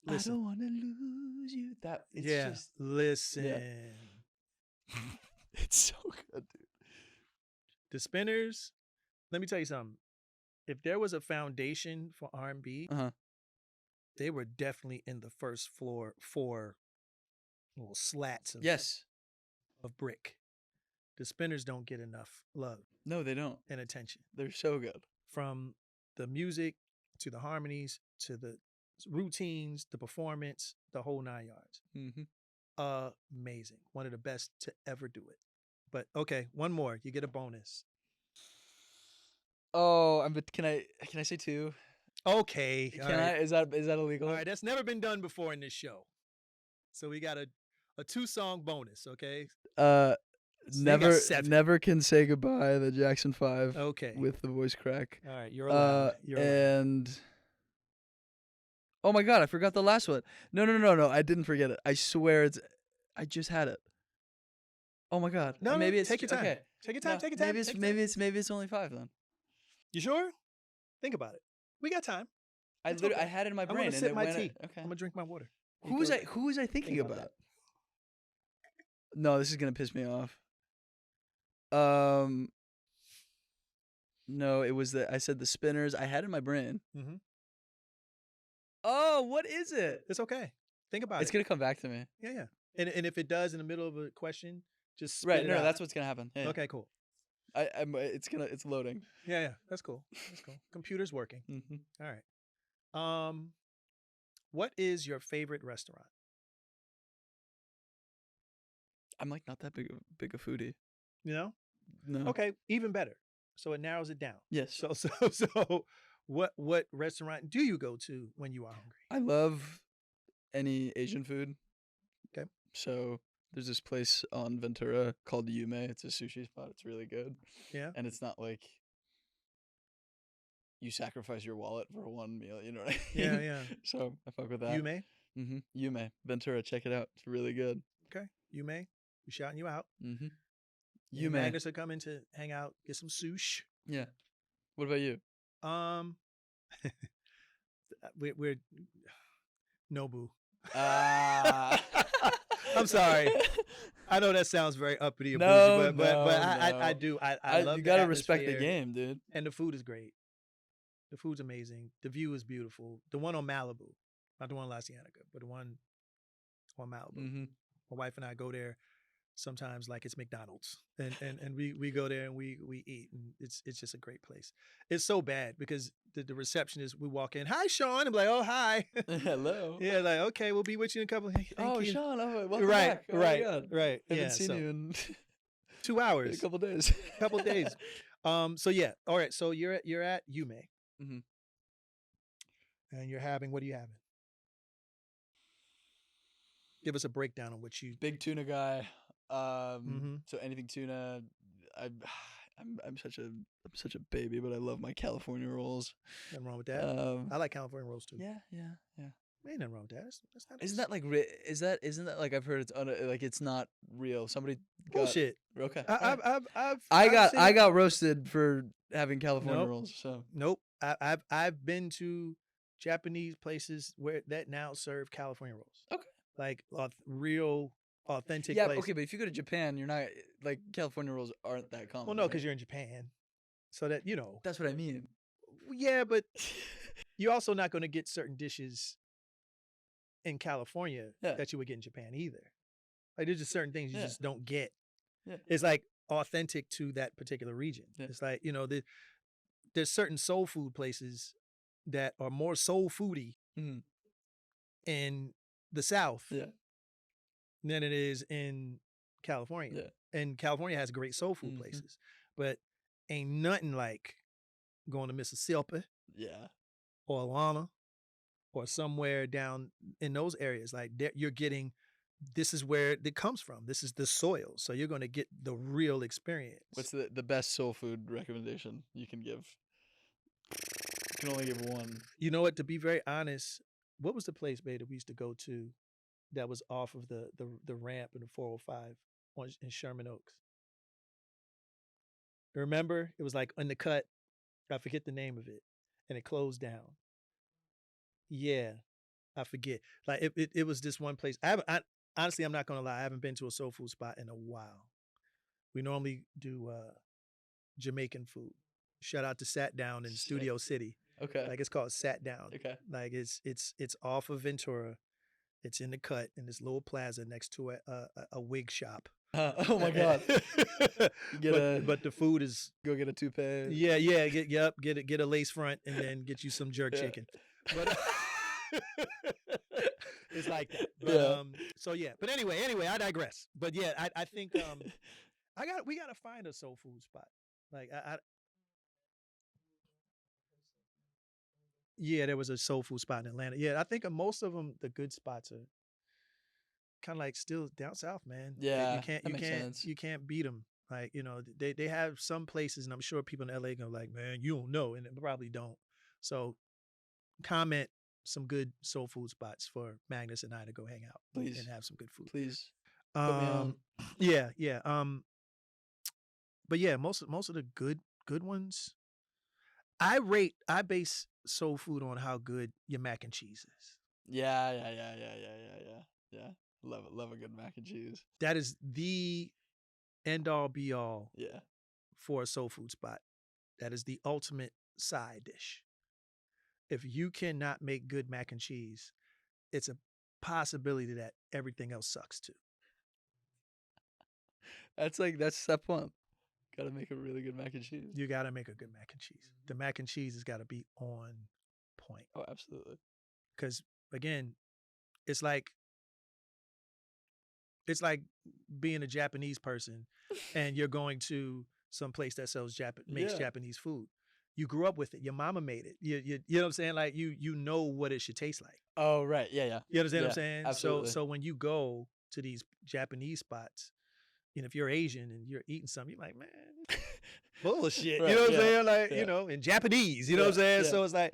Listen. I don't want to lose you. Listen. Yeah. It's so good, dude. The Spinners. Let me tell you something. If there was a foundation for R&B, they were definitely in the first 4 little slats of brick. The Spinners don't get enough love. No, they don't. And attention. They're so good. From the music to the harmonies to the routines, the performance, the whole 9 yards. Mm-hmm. Amazing. One of the best to ever do it. But okay, one more. You get a bonus. Oh, can I say two? Okay, all Can right, I? Is that all illegal? right. That's never been done before in this show. So we got a 2-song bonus. Okay, Uh, so they got never 7. never can say goodbye. The Jackson 5 Okay, with the voice crack. all right. You're allowed. You're allowed. And oh my God, I forgot the last one. No, no, no, no, I didn't forget it. I swear I just had it. Oh my God, No, no. maybe it's Take your time. okay. Take your time. No, Take your time. maybe it's Take your time. maybe it's only 5 then. You sure? Think about it. We got time. It's I okay. had it in my I'm gonna brain and sip it my went. tea. Okay. I'm gonna drink my water. You Who was go- I thinking about about? that. No, this is gonna piss me off. Um, no, it was I said the Spinners. I had it in my brain. Mhm. Oh, what is it? It's okay. Think about It's it. gonna come back to me. Yeah, yeah. And if it does in the middle of a question, just spit Right? it No, no, out. that's what's gonna happen. Yeah, yeah. Okay, cool. It's loading. Yeah, yeah. That's cool. That's cool. Computer's working. Hmm. All right. What is your favorite restaurant? I'm like not that big a foodie. You know? No. Okay, even better. So it narrows it down. Yes. So what restaurant do you go to when you are hungry? I love any Asian food. Okay. So there's this place on Ventura called Yume. It's a sushi spot. It's really good. Yeah. And it's not like you sacrifice your wallet for one meal. You know what I Yeah, mean? yeah. So I fuck with that. You may. Yume Ventura. Check it out. It's really good. Okay. You may. We're shouting you out. Mm-hmm. You and Yume. Magnus are coming to hang out, get some sushi. Yeah. What about you? Um, we're Nobu. Ah. I'm sorry. I know that sounds very uppity and No, bougie, but no, I no. do. I love You the gotta respect the atmosphere, game, dude. and the food is great. The food's amazing. The view is beautiful. The one on Malibu, not the one on La Cienega, but the one on Malibu. Mm-hmm. My wife and I go there sometimes like it's McDonald's, and we go there and we eat, and it's just a great place. It's so bad because the receptionist, we walk in, hi Shawn, I'm like, oh hi, Hello. yeah, like okay, we'll be with you in a couple. Thank Oh, you. Shawn, welcome Right, back. Oh right, my God. right. Haven't Yeah, seen so you in 2 in a hours, couple days. couple days. So yeah, all right. So you're at Yume, Mm-hmm. and you're having, what are you having? Give us a breakdown on what you. Big tuna guy. Mhm. So anything tuna. I, I'm such a baby, but I love my California rolls. Nothing wrong with that. I like California rolls too. Yeah, yeah, yeah. Ain't nothing wrong with that. That's not. Isn't that like isn't that like I've heard it's like it's not real? Somebody got bullshit? okay. All right. I've I seen. got roasted for having California Nope. rolls. So Nope. I've been to Japanese places where that now serve California rolls. okay. Like real authentic Yeah, place. okay, but if you go to Japan, you're not like California rolls aren't that common. Well, no, right? because you're in Japan, so that That's what I mean. Yeah, but you're also not going to get certain dishes in California Yeah. that you would get in Japan either. Like there's just certain things you Yeah. just don't get. Yeah. It's like authentic to that particular region. Yeah. It's like, there's certain soul food places that are more soul foody Mhm. in the South Yeah. than it is in California. Yeah. And California has great soul food Mhm. places, but ain't nothing like going to Mississippi Yeah. or Atlanta or somewhere down in those areas. Like you're getting, this is where it comes from. This is the soil. So you're going to get the real experience. What's the best soul food recommendation you can give? You can only give one. You know what? To be very honest, what was the place, babe, that we used to go to that was off of the ramp in the 405 in Sherman Oaks? Remember? It was like on the cut. I forget the name of it, and it closed down. Yeah, I forget. Like it was this one place. Honestly, I'm not gonna lie. I haven't been to a soul food spot in a while. We normally do Jamaican food. Shout out to Sat Down in Sick. Studio City. Okay. Like it's called Sat Down. Okay. Like it's off of Ventura. It's in the cut in this little plaza next to a wig shop. Oh my God. But the food is Go get a toupee. yeah get a lace front and then get you some jerk Yeah. chicken. But it's like that. But, Yeah. so yeah. But anyway, I digress. But yeah, I think we gotta find a soul food spot. Like Yeah, there was a soul food spot in Atlanta. Yeah, I think most of them, the good spots are kind of like still down south, man. You Yeah, can't that makes sense. beat them. Like, they have some places, and I'm sure people in LA go like, man, you don't know, and they probably don't. So comment some good soul food spots for Magnus and I to go hang out and Please, have some good food. please put me Um, on. yeah, yeah. But yeah, most of the good ones, I base soul food on how good your mac and cheese is. Yeah, yeah, yeah, yeah, yeah, yeah, yeah. Yeah. Love it. Love a good mac and cheese. That is the end all be all Yeah. for a soul food spot. That is the ultimate side dish. If you cannot make good mac and cheese, it's a possibility that everything else sucks too. That's step one. Gotta make a really good mac and cheese. You got to make a good mac and cheese. The mac and cheese has got to be on point. Oh, absolutely. Because again, it's like being a Japanese person and you're going to some place that makes Yeah. Japanese food. You grew up with it. Your mama made it. You know what I'm saying? Like you know what it should taste like. Oh, right. Yeah, yeah. You understand what I'm Yeah, saying? absolutely. So when you go to these Japanese spots, if you're Asian and you're eating something, you're like, man, bullshit. Right, You know what I'm yeah, saying? Like, yeah. in Japanese, you know what I'm saying? Yeah. So it's like,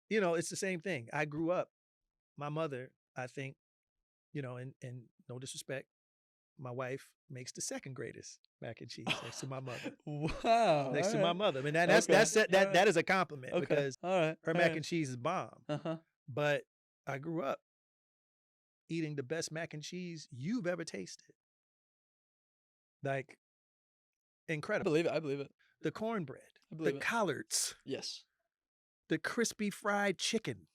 it's the same thing. I grew up, my mother, I think, and no disrespect, my wife makes the second greatest mac and cheese next to my mother. Wow. Next all to my right. mother. I mean, Okay, that is a compliment Okay. because All right. her mac and cheese is bomb. Uh-huh. But I grew up eating the best mac and cheese you've ever tasted. Like, I incredible. believe it. I believe it. The cornbread, I the believe it. collards, Yes. the crispy fried chicken.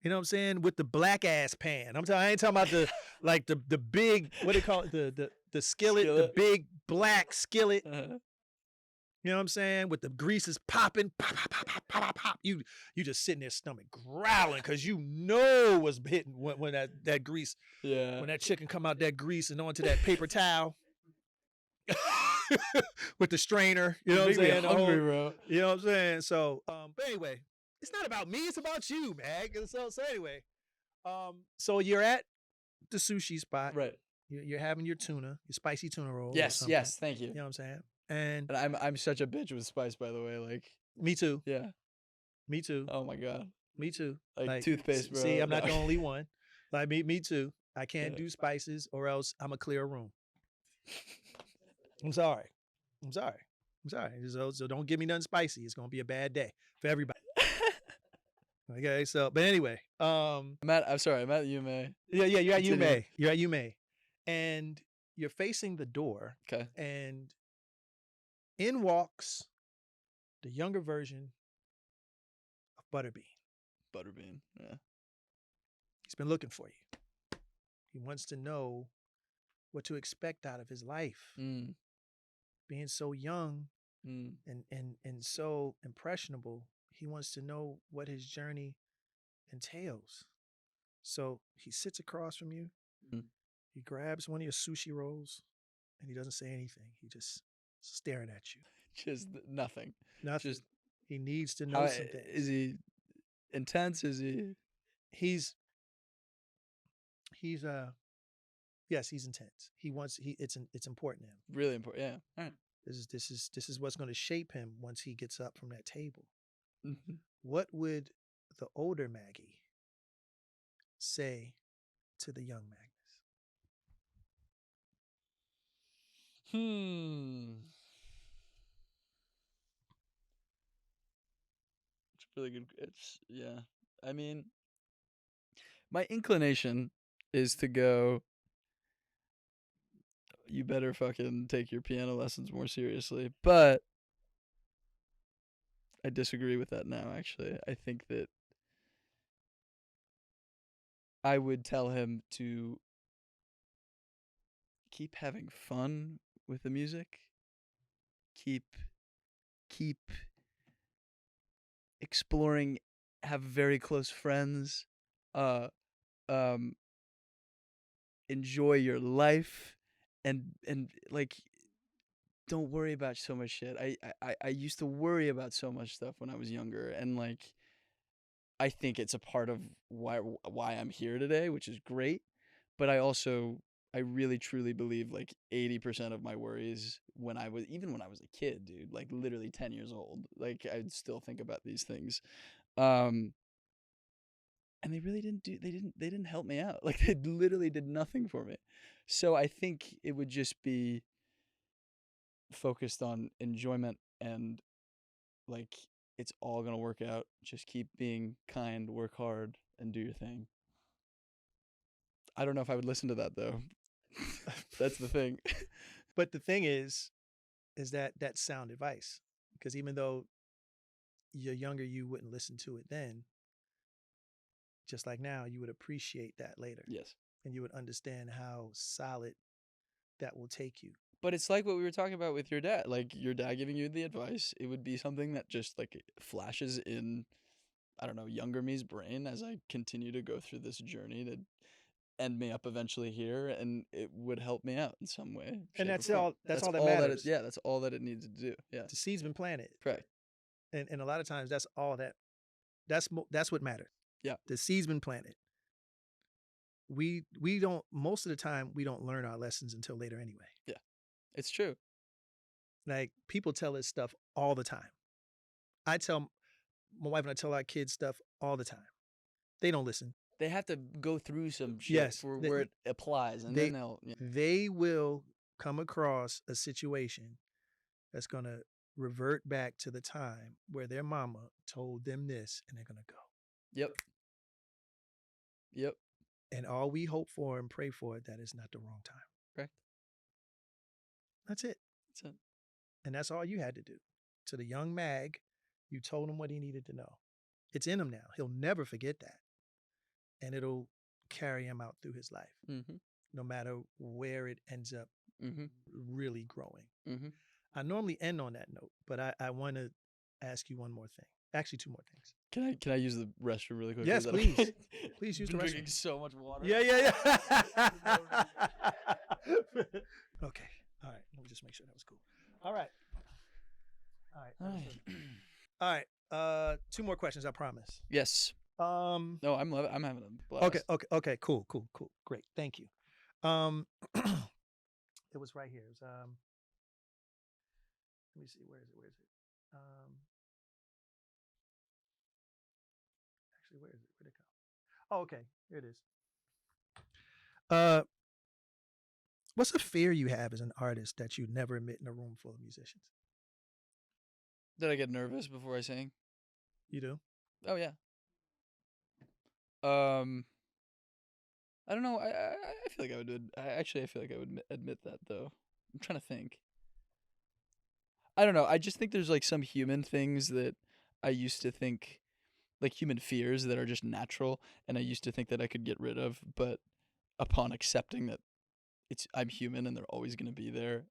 You know what I'm saying? With the black ass pan. I ain't talking about the big, what do they call it? The skillet, the Skillet. big black skillet. Uh-huh. You know what I'm saying? With the greases popping, pop, pop, pop, pop, pop, pop. You just sitting there stomach growling because you know what's hitting when that grease, Yeah. when that chicken come out that grease and onto that paper towel. With the strainer, you know what I'm saying? Hungry, bro. You know what I'm saying? So, but anyway, it's not about me, it's about you, Mag. So anyway, so you're at the sushi spot. Right. You're having your tuna, your spicy tuna roll. Yes. Yes. Thank you. You know what I'm saying? And And I'm such a bitch with spice, by the way. Like. me too. Yeah. Me too. Oh my god. Me too. Like toothpaste, bro. See, I'm not No. the only one. Like me too. I can't Yeah. do spices or else I'm a clear room. I'm sorry. So don't give me nothing spicy. It's gonna be a bad day for everybody. Okay, so but anyway, I'm sorry, I'm at Yume. yeah, you're at Continue. Yume. You're at Yume. And you're facing the door, Okay. and in walks the younger version of Butterbean. Butterbean. Yeah. He's been looking for you. He wants to know what to expect out of his life. Mm. Being so young Mm. and so impressionable, he wants to know what his journey entails. So he sits across from you. Mm. He grabs one of your sushi rolls, and he doesn't say anything. He just staring at you. Just nothing. Nothing. Just He needs to know some things. Is he intense? Is he? He's yes, he's intense. It's important to him. Really important. Yeah. All right. This is what's going to shape him once he gets up from that table. Mm-hmm. What would the older Maggie say to the young Magnus? It's really good. Yeah. I mean, my inclination is to go, you better fucking take your piano lessons more seriously. But I disagree with that now, actually. I think that I would tell him to keep having fun with the music. Keep exploring, have very close friends. Enjoy your life, and like, don't worry about so much shit. I used to worry about so much stuff when I was younger, and like, I think it's a part of why I'm here today, which is great. But I really truly believe like 80% of my worries when I was a kid, dude, like literally 10 years old, like I'd still think about these things. Um, and they didn't help me out. Like they literally did nothing for me. So I think it would just be focused on enjoyment and like it's all gonna work out. Just keep being kind, work hard, and do your thing. I don't know if I would listen to that though. That's the thing. But the thing is that that's sound advice, because even though you're younger, you wouldn't listen to it then. Just like now, you would appreciate that later, Yes. and you would understand how solid that will take you. But it's like what we were talking about with your dad. Like your dad giving you the advice, it would be something that just like flashes in, I don't know, younger me's brain as I continue to go through this journey to end me up eventually here, and it would help me out in some way, And shape, or that's form. all. That's all that all that it. matters. Yeah, that's all that it needs to do. Yeah, The seed's been planted, correct. and a lot of times that's all that. That's what matters. Yeah, The seed's been planted. We don't, most of the time we don't learn our lessons until later anyway. yeah, it's true. Like people tell us stuff all the time. I tell my wife and I tell our kids stuff all the time. They don't listen. They have to go through some shit Yes, for where it applies, and they then they'll. Yeah. they will come across a situation that's gonna revert back to the time where their mama told them this, and they're gonna go. Yep. Yep. And all we hope for and pray for that is not the wrong time. Correct. That's it. That's it. And that's all you had to do. To the young Mag, you told him what he needed to know. It's in him now. He'll never forget that. And it'll carry him out through his life, Mm-hmm. no matter where it ends up Mm-hmm. really growing. Mm-hmm. I normally end on that note, but I want to ask you one more thing. Actually, two more things. Can I use the restroom really quick? Yes, please. Please use the Been restroom. drinking so much water. Yeah. Okay. All right. Let me just make sure that was cool. All right. All right. Two more questions, I promise. Yes. No, I'm having a blast. Okay. Cool. Great. Thank you. It was right here. It was, let me see. Where is it? Actually, where is it? Where'd it go? Oh, okay. Here it is. What's a fear you have as an artist that you never admit in a room full of musicians? Did I get nervous before I sang? You do? Oh yeah. I don't know. I feel like I would. I feel like I would admit that though. I'm trying to think. I don't know. I just think there's like some human things that I used to think, like human fears that are just natural, and I used to think that I could get rid of. But upon accepting that I'm human and they're always going to be there,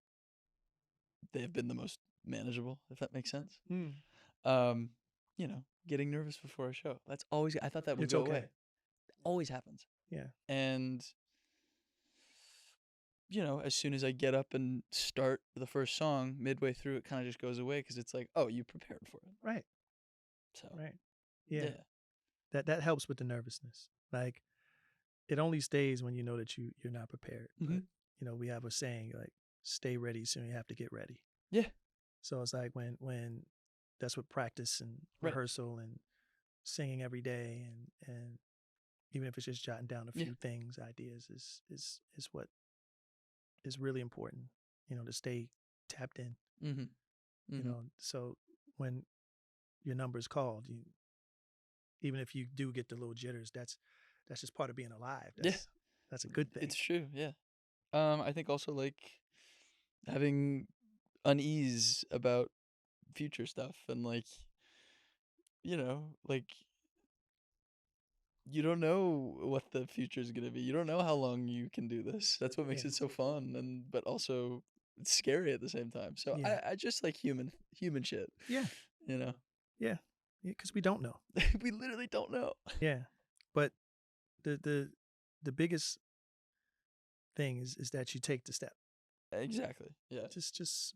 they have been the most manageable. If that makes sense. Getting nervous before a show. That's always. I thought that would go away. Always happens. Yeah. And as soon as I get up and start the first song, midway through, it kind of just goes away because it's like, oh, you prepared for it. Right. So. Right. Yeah. That helps with the nervousness. Like, it only stays when you know that you're not prepared. Mm-hmm. But we have a saying like, "Stay ready, soon you have to get ready." Yeah. So it's like when that's what practice and rehearsal and singing every day and even if it's just jotting down a few things, ideas is what is really important, to stay tapped in. Mm-hmm. Mm-hmm. So when your number is called, even if you do get the little jitters, that's just part of being alive. That's a good thing. It's true. Yeah. I think also like having unease about future stuff and like you don't know what the future is gonna be. You don't know how long you can do this. That's what makes it so fun, but also it's scary at the same time. So I just like human shit. Yeah. Yeah, because we don't know. We literally don't know. Yeah, but the biggest thing is that you take the step. Exactly. Yeah. Just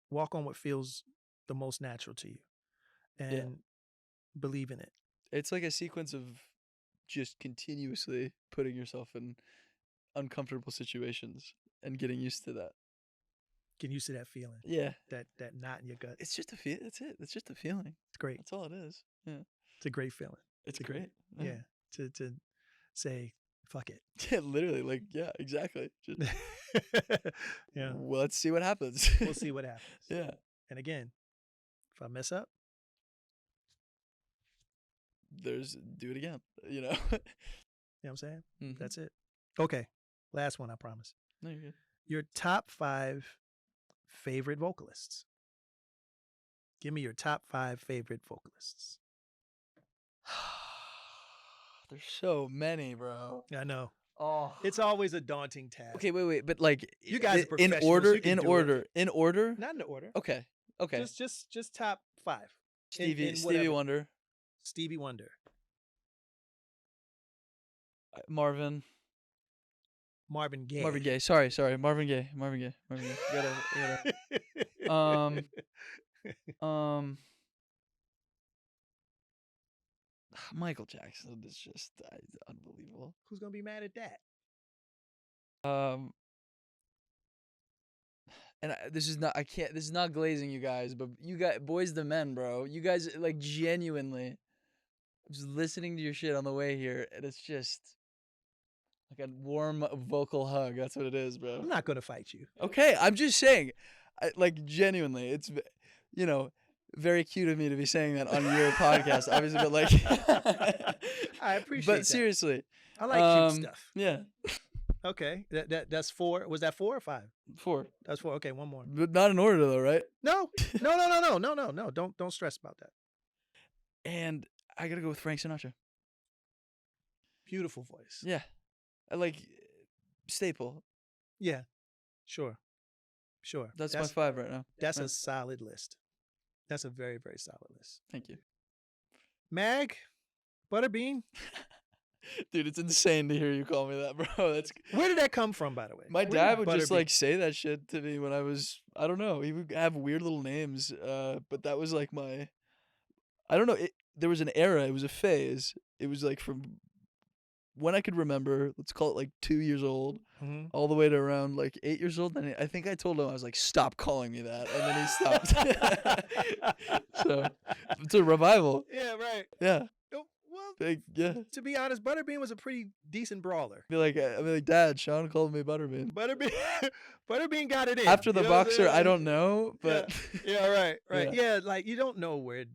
walk on what feels the most natural to you, and believe in it. It's like a sequence of just continuously putting yourself in uncomfortable situations and getting used to that. Getting used to that feeling, Yeah. that knot in your gut. It's just a feel. That's it. It's just a feeling. It's great. That's all it is. Yeah. It's a great feeling. It's a great. Yeah. To say, fuck it. Yeah, literally. Like, yeah, exactly. Just, Yeah. well, let's see what happens. We'll see what happens. Yeah. And again, if I mess up, do it again, you know? you know what I'm saying? Mhm. That's it. Okay. Last one, I promise. No, you're good. Your top 5 favorite vocalists. Give me your top 5 favorite vocalists. There's so many, bro. I know. Oh. It's always a daunting task. Okay, wait. But like, You guys are in professionals, order, you can in do it. order, in order. Not in the order. Okay. Okay. Just top 5. Stevie whatever. Wonder, Stevie Wonder. Marvin Marvin Gaye. Marvin Gaye. Sorry. Marvin Gaye. Gotta. Michael Jackson is just unbelievable. Who's gonna be mad at that? And this is not glazing you guys, but you guys, Boys the Men, bro. You guys, like, genuinely, just listening to your shit on the way here, and it's just like a warm vocal hug. That's what it is, bro. I'm not gonna fight you. Okay, I'm just saying, like, genuinely, it's, very cute of me to be saying that on your podcast, obviously, but like, I appreciate but that. seriously, I like cute stuff. yeah, Okay, that's 4. Was that 4 or 5? 4, That's 4. Okay, one more. but not in order though, right? No. Don't stress about that. And I gotta go with Frank Sinatra. Beautiful voice. Yeah, I like staple. Yeah. Sure. That's my 5 right now. That's Yeah. a solid list. That's a very, very solid list. Thank you. Mag, Butterbean. Dude, it's insane to hear you call me that, bro. That's Where did that come from, by the way? my Where did dad would just Butterbean- like say that shit to me when I was, I don't know, he would have weird little names, but that was like my, I don't know, there was an era, it was a phase. It was like from when I could remember, let's call it like 2 years old, Mhm. all the way to around like 8 years old. Then I think I told him, I was like, stop calling me that, and then he stopped. So it's a revival. Yeah, right. Yeah, Oh, well, big, yeah. to be honest, Butterbean was a pretty decent brawler. Be like, Dad, Sean called me Butterbean. Butterbean got it in. After the You know what I'm boxer, I saying? don't know, but Yeah, right. Yeah. Yeah, like you don't know where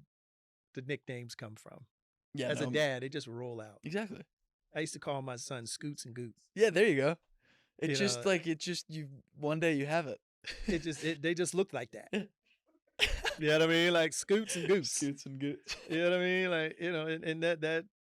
the nicknames come from. yeah, As no, a dad, they just roll out. exactly. I used to call my son Scoots and Goots. Yeah, there you go. You It's just know, like you. One day you have it. They just look like that. You know what I mean? Like Scoots and Goots. Scoots and goots. You know what I mean? Like, and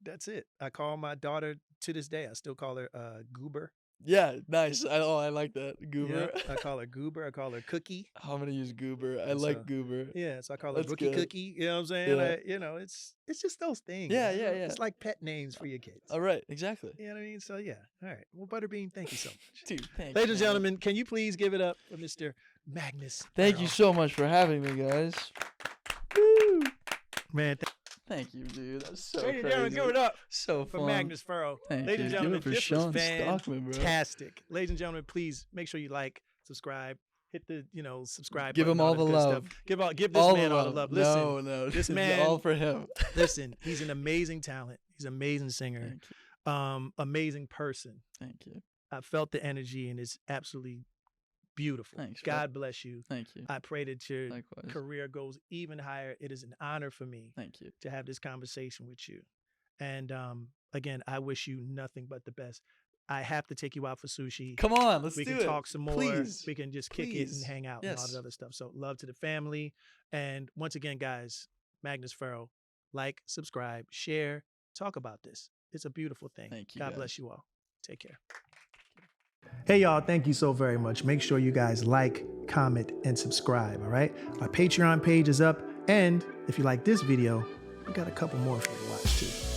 that's it. I call my daughter to this day. I still call her Goober. Yeah, nice. I like that. Goober. Yeah, I call her Goober. I call her Cookie. I'm gonna use goober. I And like so- goober. Yeah, so I call her That's Rookie good. Cookie. You know what I'm saying? Yeah. Like, it's just those things. Yeah, you know? yeah, yeah. It's like pet names for your kids. All right, exactly. You know what I mean? So yeah. All right. Well, Butterbean, thank you so much. Dude, thank Ladies you, and man. gentlemen, can you please give it up for Mr. Magnus? Thank you Ferrell? so much for having me, guys. Woo! Man, Thank you, dude. That's so ladies and crazy. gentlemen, give it up So for fun. Magnus Ferrell. Thank Ladies and you. gentlemen, Give it for this Sean was Stockman, bro. fantastic. Ladies and gentlemen, please make sure you like, subscribe, hit the subscribe. Give button, him all that the good love. stuff. Give this man all the love. Listen, No, this this is man- all for him. listen. He's an amazing talent. He's an amazing singer. Thank you. Amazing person. Thank you. I felt the energy, and it's absolutely beautiful. Thanks, bro. God bless you. Thank you. I pray that your Likewise. career goes even higher. It is an honor for me Thank you. to have this conversation with you. And again, I wish you nothing but the best. I have to take you out for sushi. Come on, let's We do can it. talk some more. Please. We can just kick it Please. and hang out and all Yes. that other stuff. So love to the family. And once again, guys, Magnus Ferrell, like, subscribe, share, talk about this. It's a beautiful thing. Thank you, God guys. bless you all. Take care. Hey, y'all, thank you so very much. Make sure you guys like, comment, and subscribe, all right? Our Patreon page is up. And if you like this video, we got a couple more for you to watch, too.